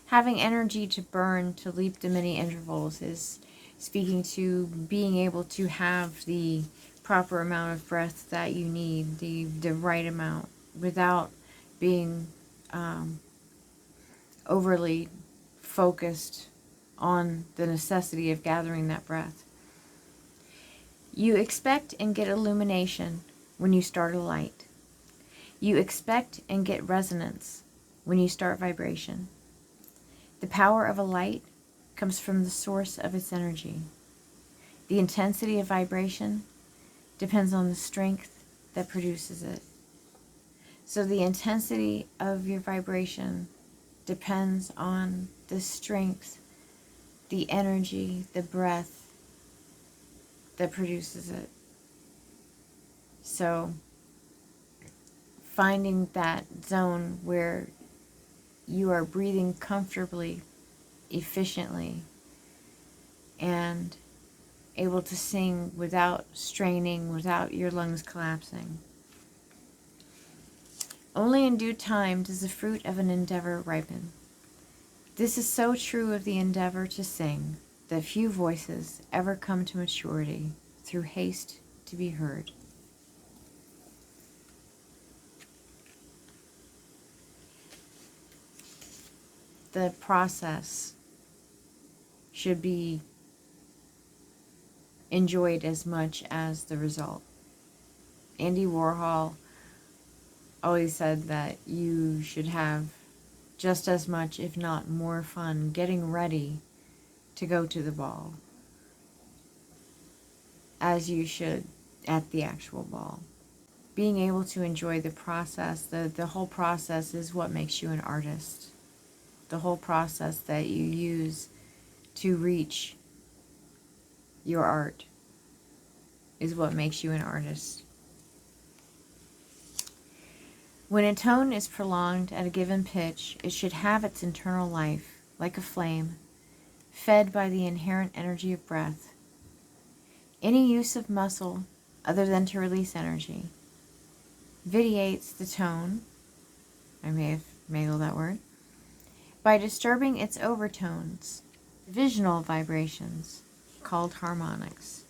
S1: having energy to burn, to leap the many intervals, is speaking to being able to have the proper amount of breath that you need, the right amount, without being overly focused on the necessity of gathering that breath. You expect and get illumination when you start a light. You expect and get resonance when you start vibration. The power of a light comes from the source of its energy. The intensity of vibration depends on the strength that produces it. So the intensity of your vibration depends on the strength, the energy, the breath that produces it. So finding that zone where you are breathing comfortably, efficiently, and able to sing without straining, without your lungs collapsing. Only in due time does the fruit of an endeavor ripen. This is so true of the endeavor to sing, that few voices ever come to maturity through haste to be heard. The process should be enjoyed as much as the result. Andy Warhol always said that you should have just as much, if not more, fun getting ready to go to the ball as you should at the actual ball. Being able to enjoy the process, the whole process is what makes you an artist. The whole process that you use to reach your art is what makes you an artist. When a tone is prolonged at a given pitch, it should have its internal life, like a flame, fed by the inherent energy of breath. Any use of muscle, other than to release energy, vitiates the tone, I may have mangled that word, by disturbing its overtones, divisional vibrations, called harmonics.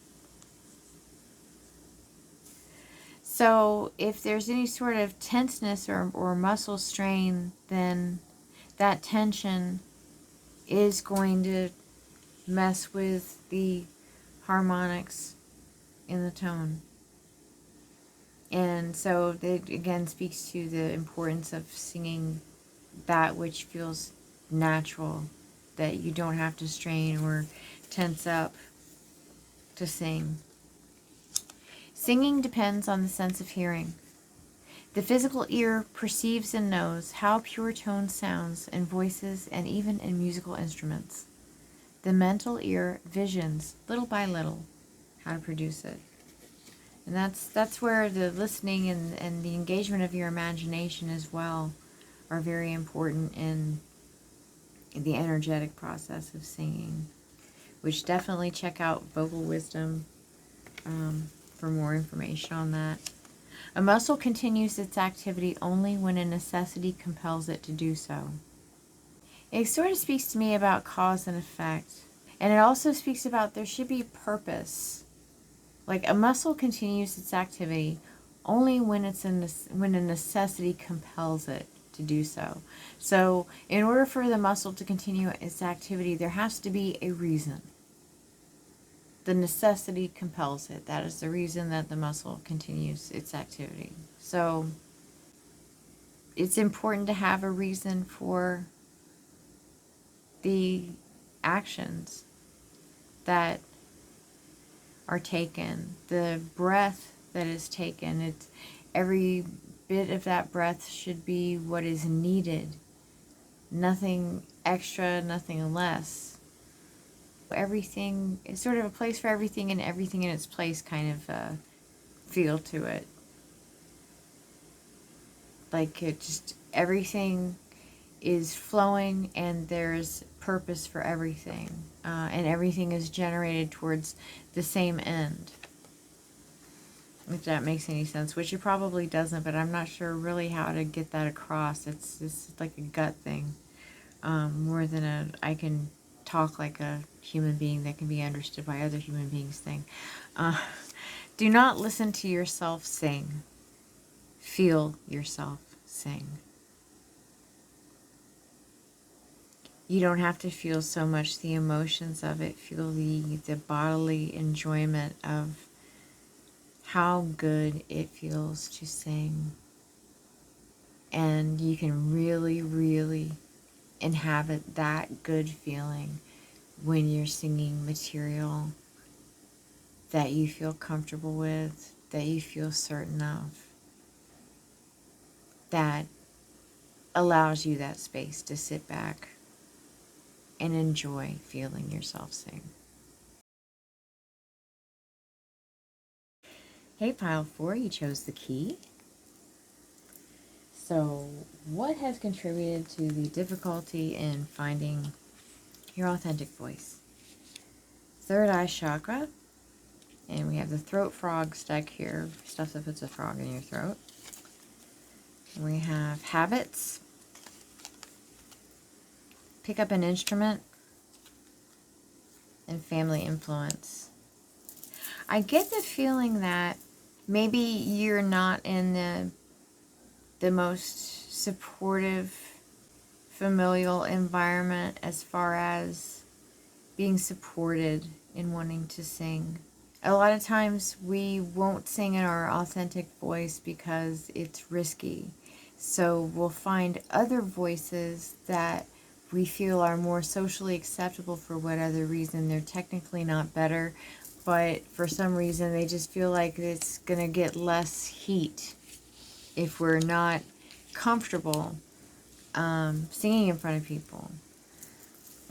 S1: So if there's any sort of tenseness or muscle strain, then that tension is going to mess with the harmonics in the tone. And so it again speaks to the importance of singing that which feels natural, that you don't have to strain or tense up to sing. Singing depends on the sense of hearing. The physical ear perceives and knows how pure tone sounds in voices and even in musical instruments. The mental ear visions, little by little, how to produce it. And that's where the listening and the engagement of your imagination as well are very important in the energetic process of singing, which definitely check out Vocal Wisdom for more information on that. A muscle continues its activity only when a necessity compels it to do so. It sort of speaks to me about cause and effect. And it also speaks about there should be purpose. Like a muscle continues its activity only when when a necessity compels it to do so. So in order for the muscle to continue its activity, there has to be a reason. The necessity compels it. That is the reason that the muscle continues its activity. So it's important to have a reason for the actions that are taken, the breath that is taken. It's every bit of that breath should be what is needed. Nothing extra, nothing less. Everything is sort of a place for everything and everything in its place kind of feel to it. Like it just, everything is flowing and there's purpose for everything. And everything is generated towards the same end. if that makes any sense, which it probably doesn't, but I'm not sure really how to get that across. It's like a gut thing, more than I can talk like a human being that can be understood by other human beings thing. Do not listen to yourself sing. Feel yourself sing. You don't have to feel so much the emotions of it. Feel the bodily enjoyment of how good it feels to sing. And you can really, really inhabit that good feeling when you're singing material that you feel comfortable with, that you feel certain of, that allows you that space to sit back and enjoy feeling yourself sing. Hey, pile 4, you chose the key. So, what has contributed to the difficulty in finding your authentic voice? Third eye chakra, and we have the throat frog stuck here, stuff that puts a frog in your throat. We have habits, pick up an instrument, and family influence. I get the feeling that maybe you're not in the most supportive familial environment as far as being supported in wanting to sing. A lot of times we won't sing in our authentic voice because it's risky. So we'll find other voices that we feel are more socially acceptable for whatever reason. They're technically not better, but for some reason they just feel like it's going to get less heat if we're not comfortable singing in front of people.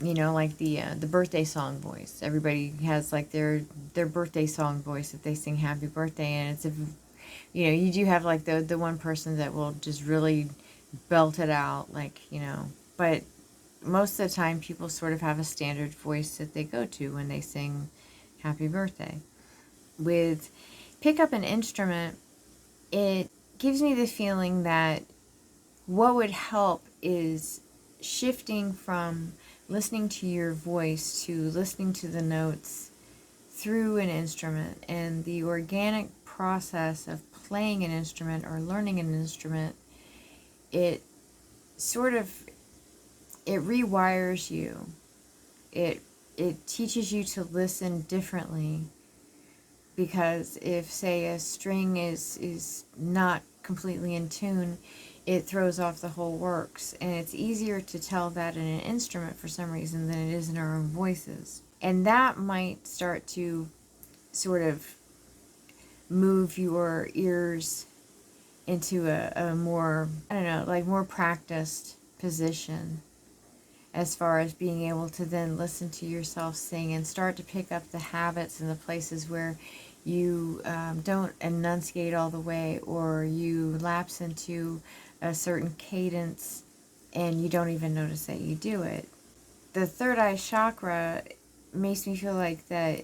S1: You know, like the birthday song voice. Everybody has like their birthday song voice that they sing happy birthday, and it's you do have like the one person that will just really belt it out, like, but most of the time people sort of have a standard voice that they go to when they sing happy birthday. With pick up an instrument, it gives me the feeling that what would help is shifting from listening to your voice to listening to the notes through an instrument, and the organic process of playing an instrument or learning an instrument, it rewires you. It teaches you to listen differently, because if, say, a string is not completely in tune, it throws off the whole works. And it's easier to tell that in an instrument for some reason than it is in our own voices. And that might start to sort of move your ears into a more, more practiced position, as far as being able to then listen to yourself sing and start to pick up the habits and the places where you don't enunciate all the way, or you lapse into a certain cadence and you don't even notice that you do it. The third eye chakra makes me feel like that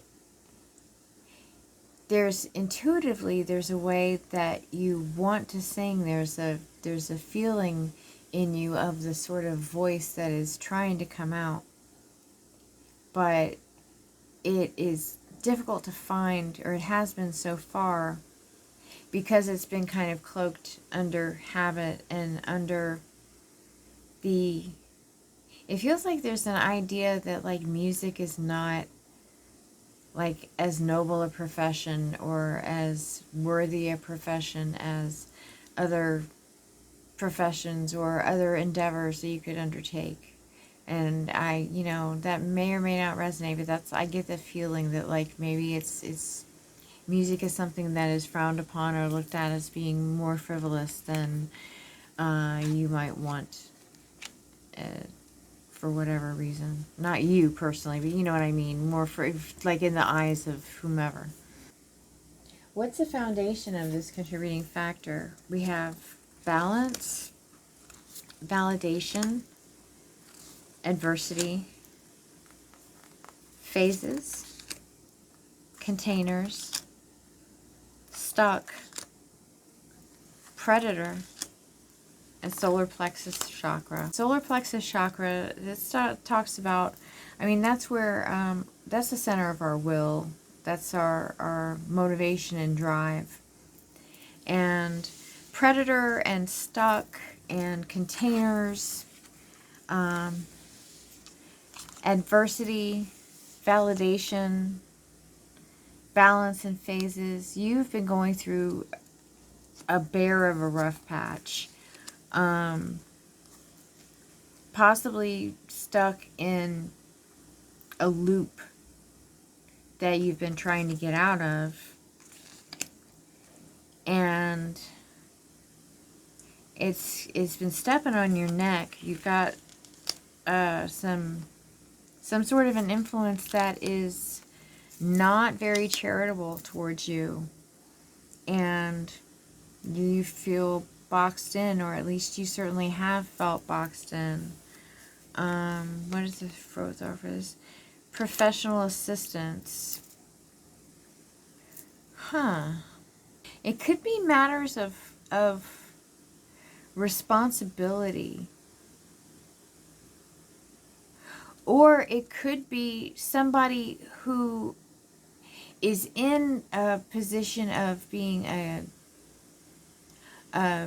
S1: there's a way that you want to sing. There's a feeling in you of the sort of voice that is trying to come out, but it is difficult to find, or it has been so far, because it's been kind of cloaked under habit and under it feels like there's an idea that like music is not like as noble a profession or as worthy a profession as other professions or other endeavors that you could undertake. And that may or may not resonate, but I get the feeling that like maybe it's music is something that is frowned upon or looked at as being more frivolous than you might want, for whatever reason. Not you personally, but you know what I mean. More for, like, in the eyes of whomever. What's the foundation of this contributing factor? We have balance, validation, adversity, phases, containers, stuck, predator, and solar plexus chakra. Solar plexus chakra, this talks about, I mean, that's where, that's the center of our will. That's our motivation and drive. And predator and stuck and containers, adversity, validation, balance and phases. You've been going through a bear of a rough patch. Possibly stuck in a loop that you've been trying to get out of. And it's been stepping on your neck. You've got some sort of an influence that is not very charitable towards you, and you feel boxed in, or at least you certainly have felt boxed in. What is the phrase for this? Professional assistance. It could be matters of responsibility. Or it could be somebody who is in a position of being a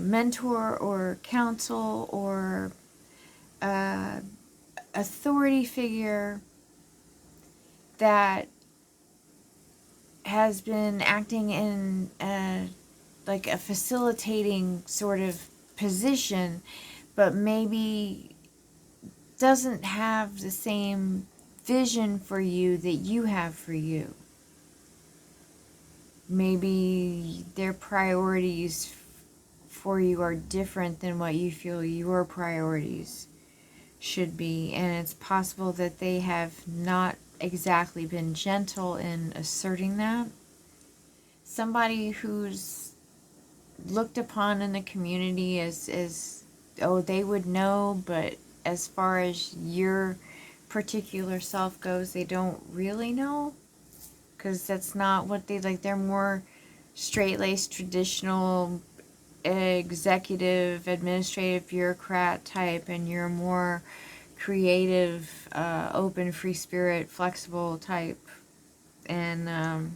S1: mentor or counsel or authority figure that has been acting in like a facilitating sort of position, but maybe doesn't have the same vision for you that you have for you. Maybe their priorities for you are different than what you feel your priorities should be, and it's possible that they have not exactly been gentle in asserting that. Somebody who's looked upon in the community as oh, they would know, but as far as your particular self goes, they don't really know, because that's not what they like. They're more straight-laced, traditional, executive, administrative, bureaucrat type, and you're more creative, open, free spirit, flexible type, and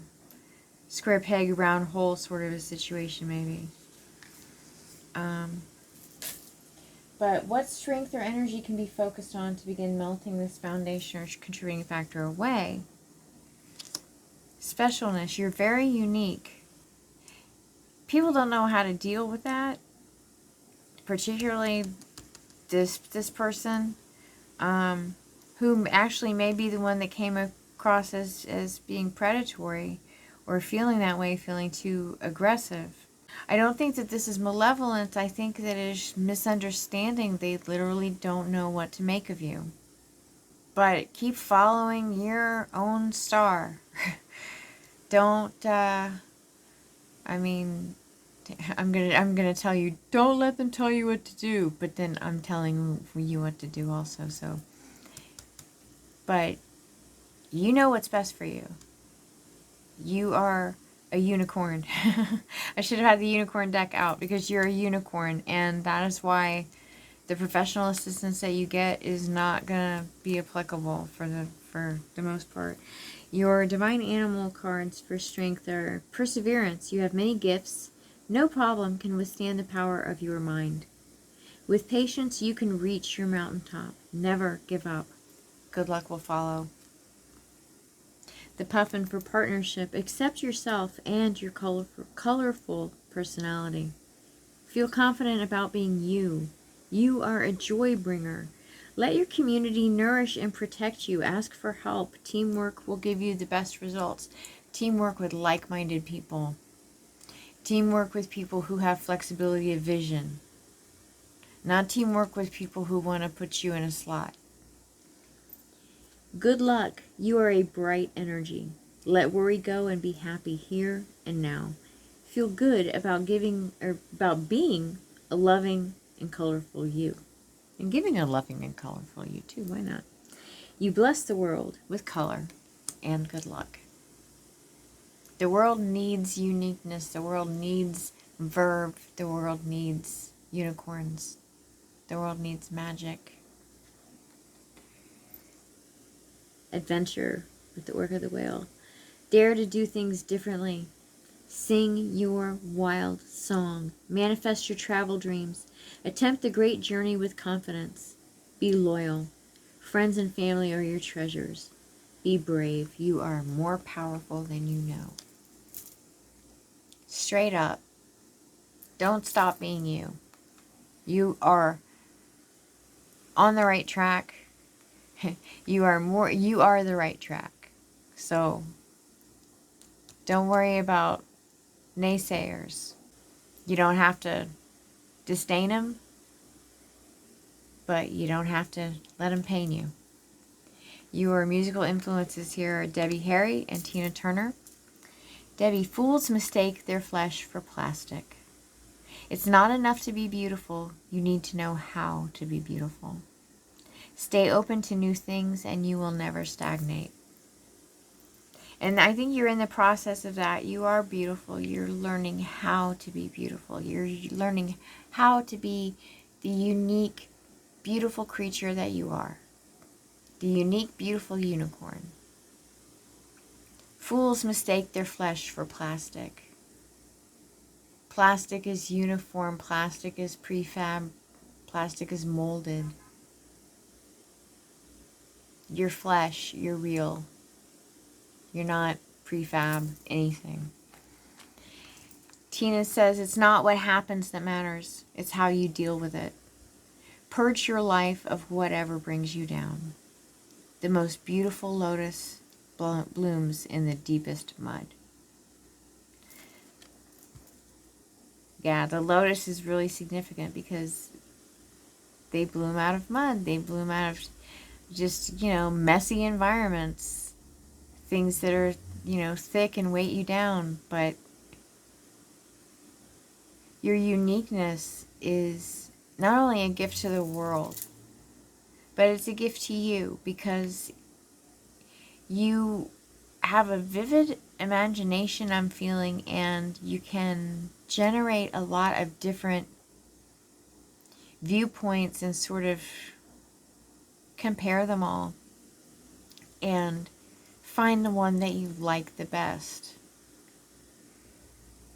S1: square peg, round hole sort of a situation, maybe. But what strength or energy can be focused on to begin melting this foundation or contributing factor away? Specialness. You're very unique. People don't know how to deal with that, particularly this person, who actually may be the one that came across as being predatory, or feeling that way, feeling too aggressive. I don't think that this is malevolent. I think that it is misunderstanding. They literally don't know what to make of you. But keep following your own star. Don't, I mean, I'm gonna tell you, don't let them tell you what to do, but then I'm telling you what to do also, so. But you know what's best for you. You are a unicorn. I should have had the unicorn deck out, because you're a unicorn, and that is why the professional assistance that you get is not gonna be applicable for the most part. Your divine animal cards for strength are perseverance. You have many gifts. No problem can withstand the power of your mind. With patience, you can reach your mountaintop. Never give up. Good luck will follow. The puffin for partnership. Accept yourself and your colorful personality. Feel confident about being you. You are a joy bringer. Let your community nourish and protect you. Ask for help. Teamwork will give you the best results. Teamwork with like-minded people. Teamwork with people who have flexibility of vision. Not teamwork with people who want to put you in a slot. Good luck. You are a bright energy. Let worry go and be happy here and now. Feel good about being a loving and colorful you. And giving a loving and colorful you too, why not? You bless the world with color and good luck. The world needs uniqueness. The world needs verve. The world needs unicorns. The world needs magic.
S2: Adventure with the orca the whale. Dare to do things differently. Sing your wild song. Manifest your travel dreams. Attempt the great journey with confidence. Be loyal. Friends and family are your treasures. Be brave.
S1: You are more powerful than you know. Straight up. Don't stop being you. You are on the right track. You are the right track. So don't worry about naysayers. You don't have to disdain them, but you don't have to let them pain you. Your musical influences here are Debbie Harry and Tina Turner. Debbie, fools mistake their flesh for plastic. It's not enough to be beautiful. You need to know how to be beautiful. Stay open to new things and you will never stagnate. And I think you're in the process of that. You are beautiful. You're learning how to be beautiful. You're learning how to be the unique, beautiful creature that you are. The unique, beautiful unicorn. Fools mistake their flesh for plastic. Plastic is uniform. Plastic is prefab. Plastic is molded. Your flesh, you're real. You're not prefab anything. Tina says, it's not what happens that matters. It's how you deal with it. Purge your life of whatever brings you down. The most beautiful lotus blooms in the deepest mud. Yeah, the lotus is really significant because they bloom out of mud. They bloom out of just, messy environments. Things that are, thick and weight you down. But your uniqueness is not only a gift to the world, but it's a gift to you because you have a vivid imagination, I'm feeling, and you can generate a lot of different viewpoints and sort of compare them all and find the one that you like the best.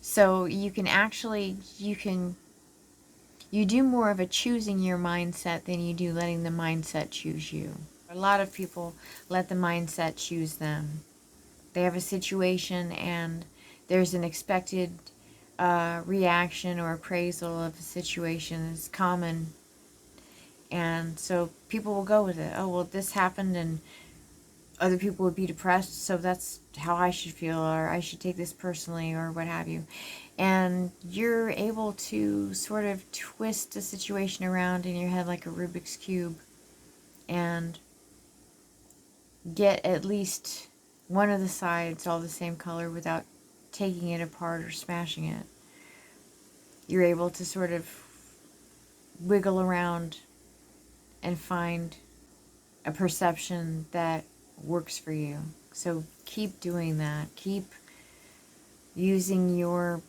S1: So you can actually, you do more of a choosing your mindset than you do letting the mindset choose you. A lot of people let the mindset choose them. They have a situation and there's an expected reaction or appraisal of the situation. It's common. And so people will go with it. Oh, well, this happened and other people would be depressed, so that's how I should feel, or I should take this personally, or what have you. And you're able to sort of twist the situation around in your head like a Rubik's Cube and get at least one of the sides all the same color without taking it apart or smashing it. You're able to sort of wiggle around and find a perception that works for you. So keep doing that. Keep using your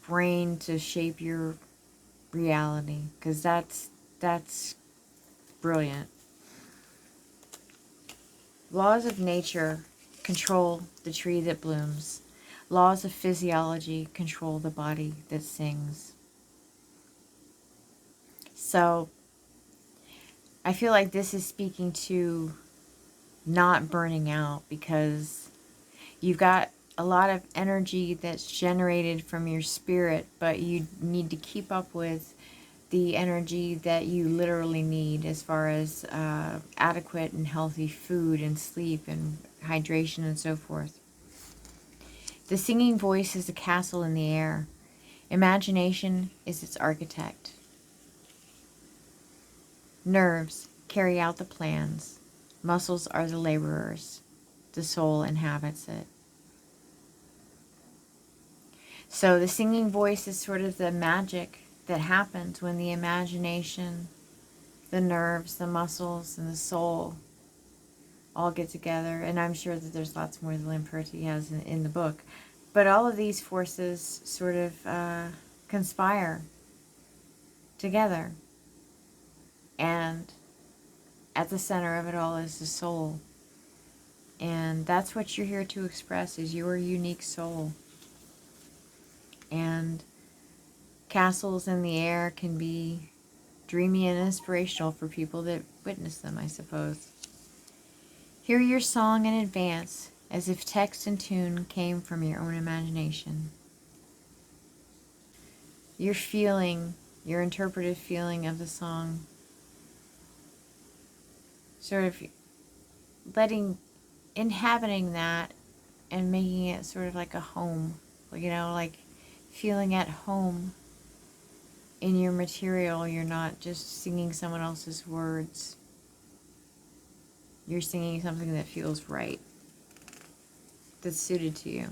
S1: brain to shape your reality, because that's brilliant. Laws of nature control the tree that blooms. Laws of physiology control the body that sings. So I feel like this is speaking to not burning out, because you've got a lot of energy that's generated from your spirit, but you need to keep up with the energy that you literally need as far as adequate and healthy food and sleep and hydration and so forth. The singing voice is a castle in the air. Imagination is its architect. Nerves carry out the plans. Muscles are the laborers. The soul inhabits it. So the singing voice is sort of the magic that happens when the imagination, the nerves, the muscles, and the soul all get together. And I'm sure that there's lots more that Lamperti has in the book. But all of these forces sort of conspire together. And at the center of it all is the soul. And that's what you're here to express, is your unique soul. And castles in the air can be dreamy and inspirational for people that witness them, I suppose. Hear your song in advance, as if text and tune came from your own imagination. Your feeling, your interpretive feeling of the song, sort of inhabiting that and making it sort of like a home, you know, like feeling at home in your material. You're not just singing someone else's words. You're singing something that feels right, that's suited to you.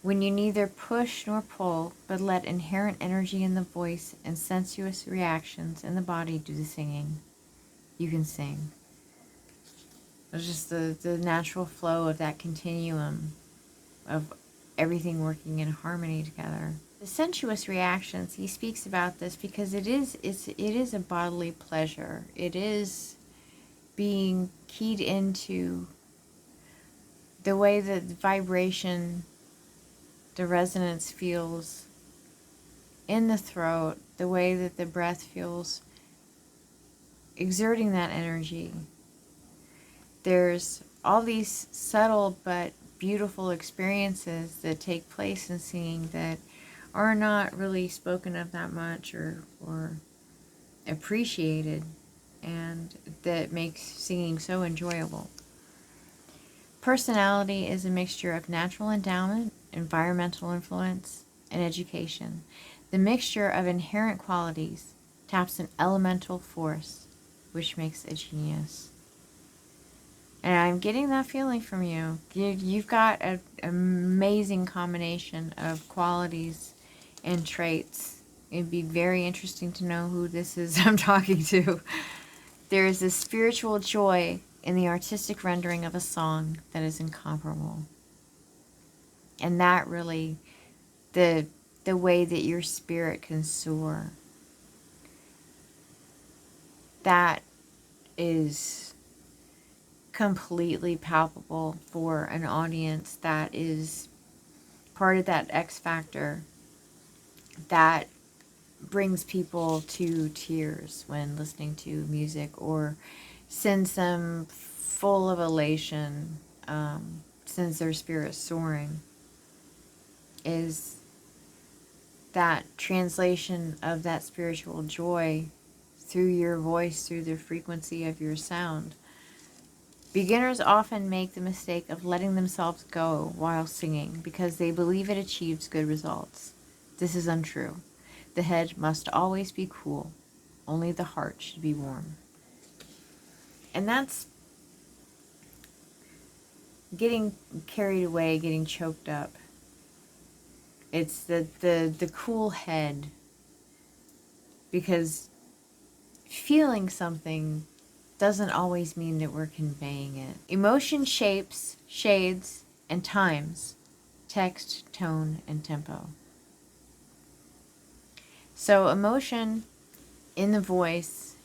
S1: When you neither push nor pull, but let inherent energy in the voice and sensuous reactions in the body do the singing, you can sing. It's just the natural flow of that continuum of everything working in harmony together. The sensuous reactions, he speaks about this because it is a bodily pleasure. It is being keyed into the way that the vibration, the resonance feels in the throat, the way that the breath feels exerting that energy. There's all these subtle but beautiful experiences that take place in singing that are not really spoken of that much or appreciated, and that makes singing so enjoyable. Personality is a mixture of natural endowment, environmental influence, and education. The mixture of inherent qualities taps an elemental force, which makes a genius. And I'm getting that feeling from you. You've got an amazing combination of qualities and traits. It'd be very interesting to know who this is I'm talking to. There is a spiritual joy in the artistic rendering of a song that is incomparable. And that really, the way that your spirit can soar, that is completely palpable for an audience that is part of that X factor that brings people to tears when listening to music, or sends them full of elation, sends their spirit soaring, is that translation of that spiritual joy through your voice, through the frequency of your sound. Beginners often make the mistake of letting themselves go while singing because they believe it achieves good results. This is untrue. The head must always be cool. Only the heart should be warm. And that's getting carried away, getting choked up. It's the cool head. Because feeling something doesn't always mean that we're conveying it. Emotion shapes, shades, and times text, tone, and tempo. So emotion in the voice,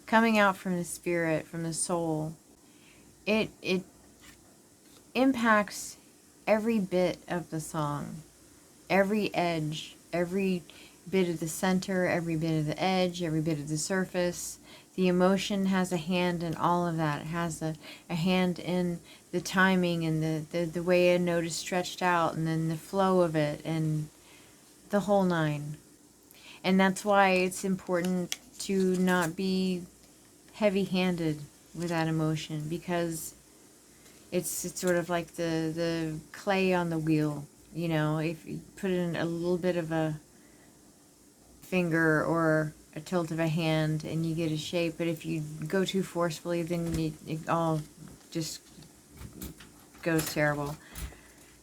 S1: coming out from the spirit, from the soul, it impacts every bit of the song, every edge, every bit of the center, every bit of the edge, every bit of the surface. The emotion has a hand in all of that. It has a hand in the timing and the way a note is stretched out, and then the flow of it, and the whole nine. And that's why it's important to not be heavy-handed with that emotion, because it's sort of like the clay on the wheel. You know, if you put in a little bit of a finger or a tilt of a hand and you get a shape, but if you go too forcefully, then it all just goes terrible.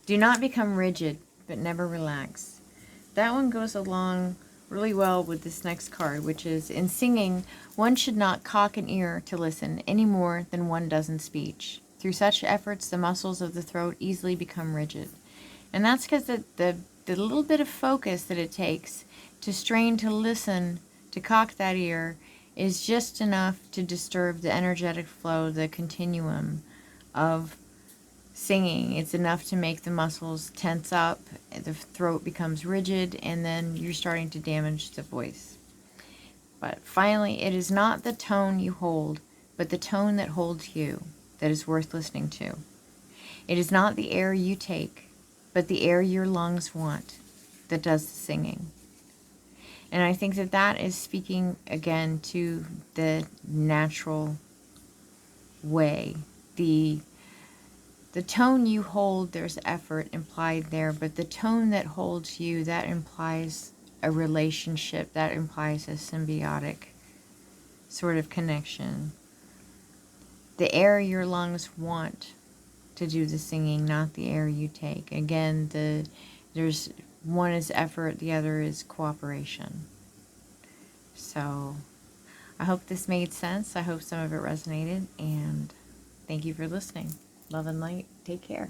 S1: Do not become rigid, but never relax. That one goes along really well with this next card, which is, in singing, one should not cock an ear to listen any more than one does in speech. Through such efforts, the muscles of the throat easily become rigid. And that's because the little bit of focus that it takes to strain to listen, to cock that ear, is just enough to disturb the energetic flow, the continuum of singing. It's enough to make the muscles tense up, the throat becomes rigid, and then you're starting to damage the voice. But finally, it is not the tone you hold, but the tone that holds you that is worth listening to. It is not the air you take, but the air your lungs want that does the singing. And I think that that is speaking again to the natural way. The tone you hold, there's effort implied there, but the tone that holds you, that implies a relationship, that implies a symbiotic sort of connection. The air your lungs want to do the singing, not the air you take. Again, there's one is effort, the other is cooperation. So I hope this made sense. I hope some of it resonated, and thank you for listening. Love and light. Take care.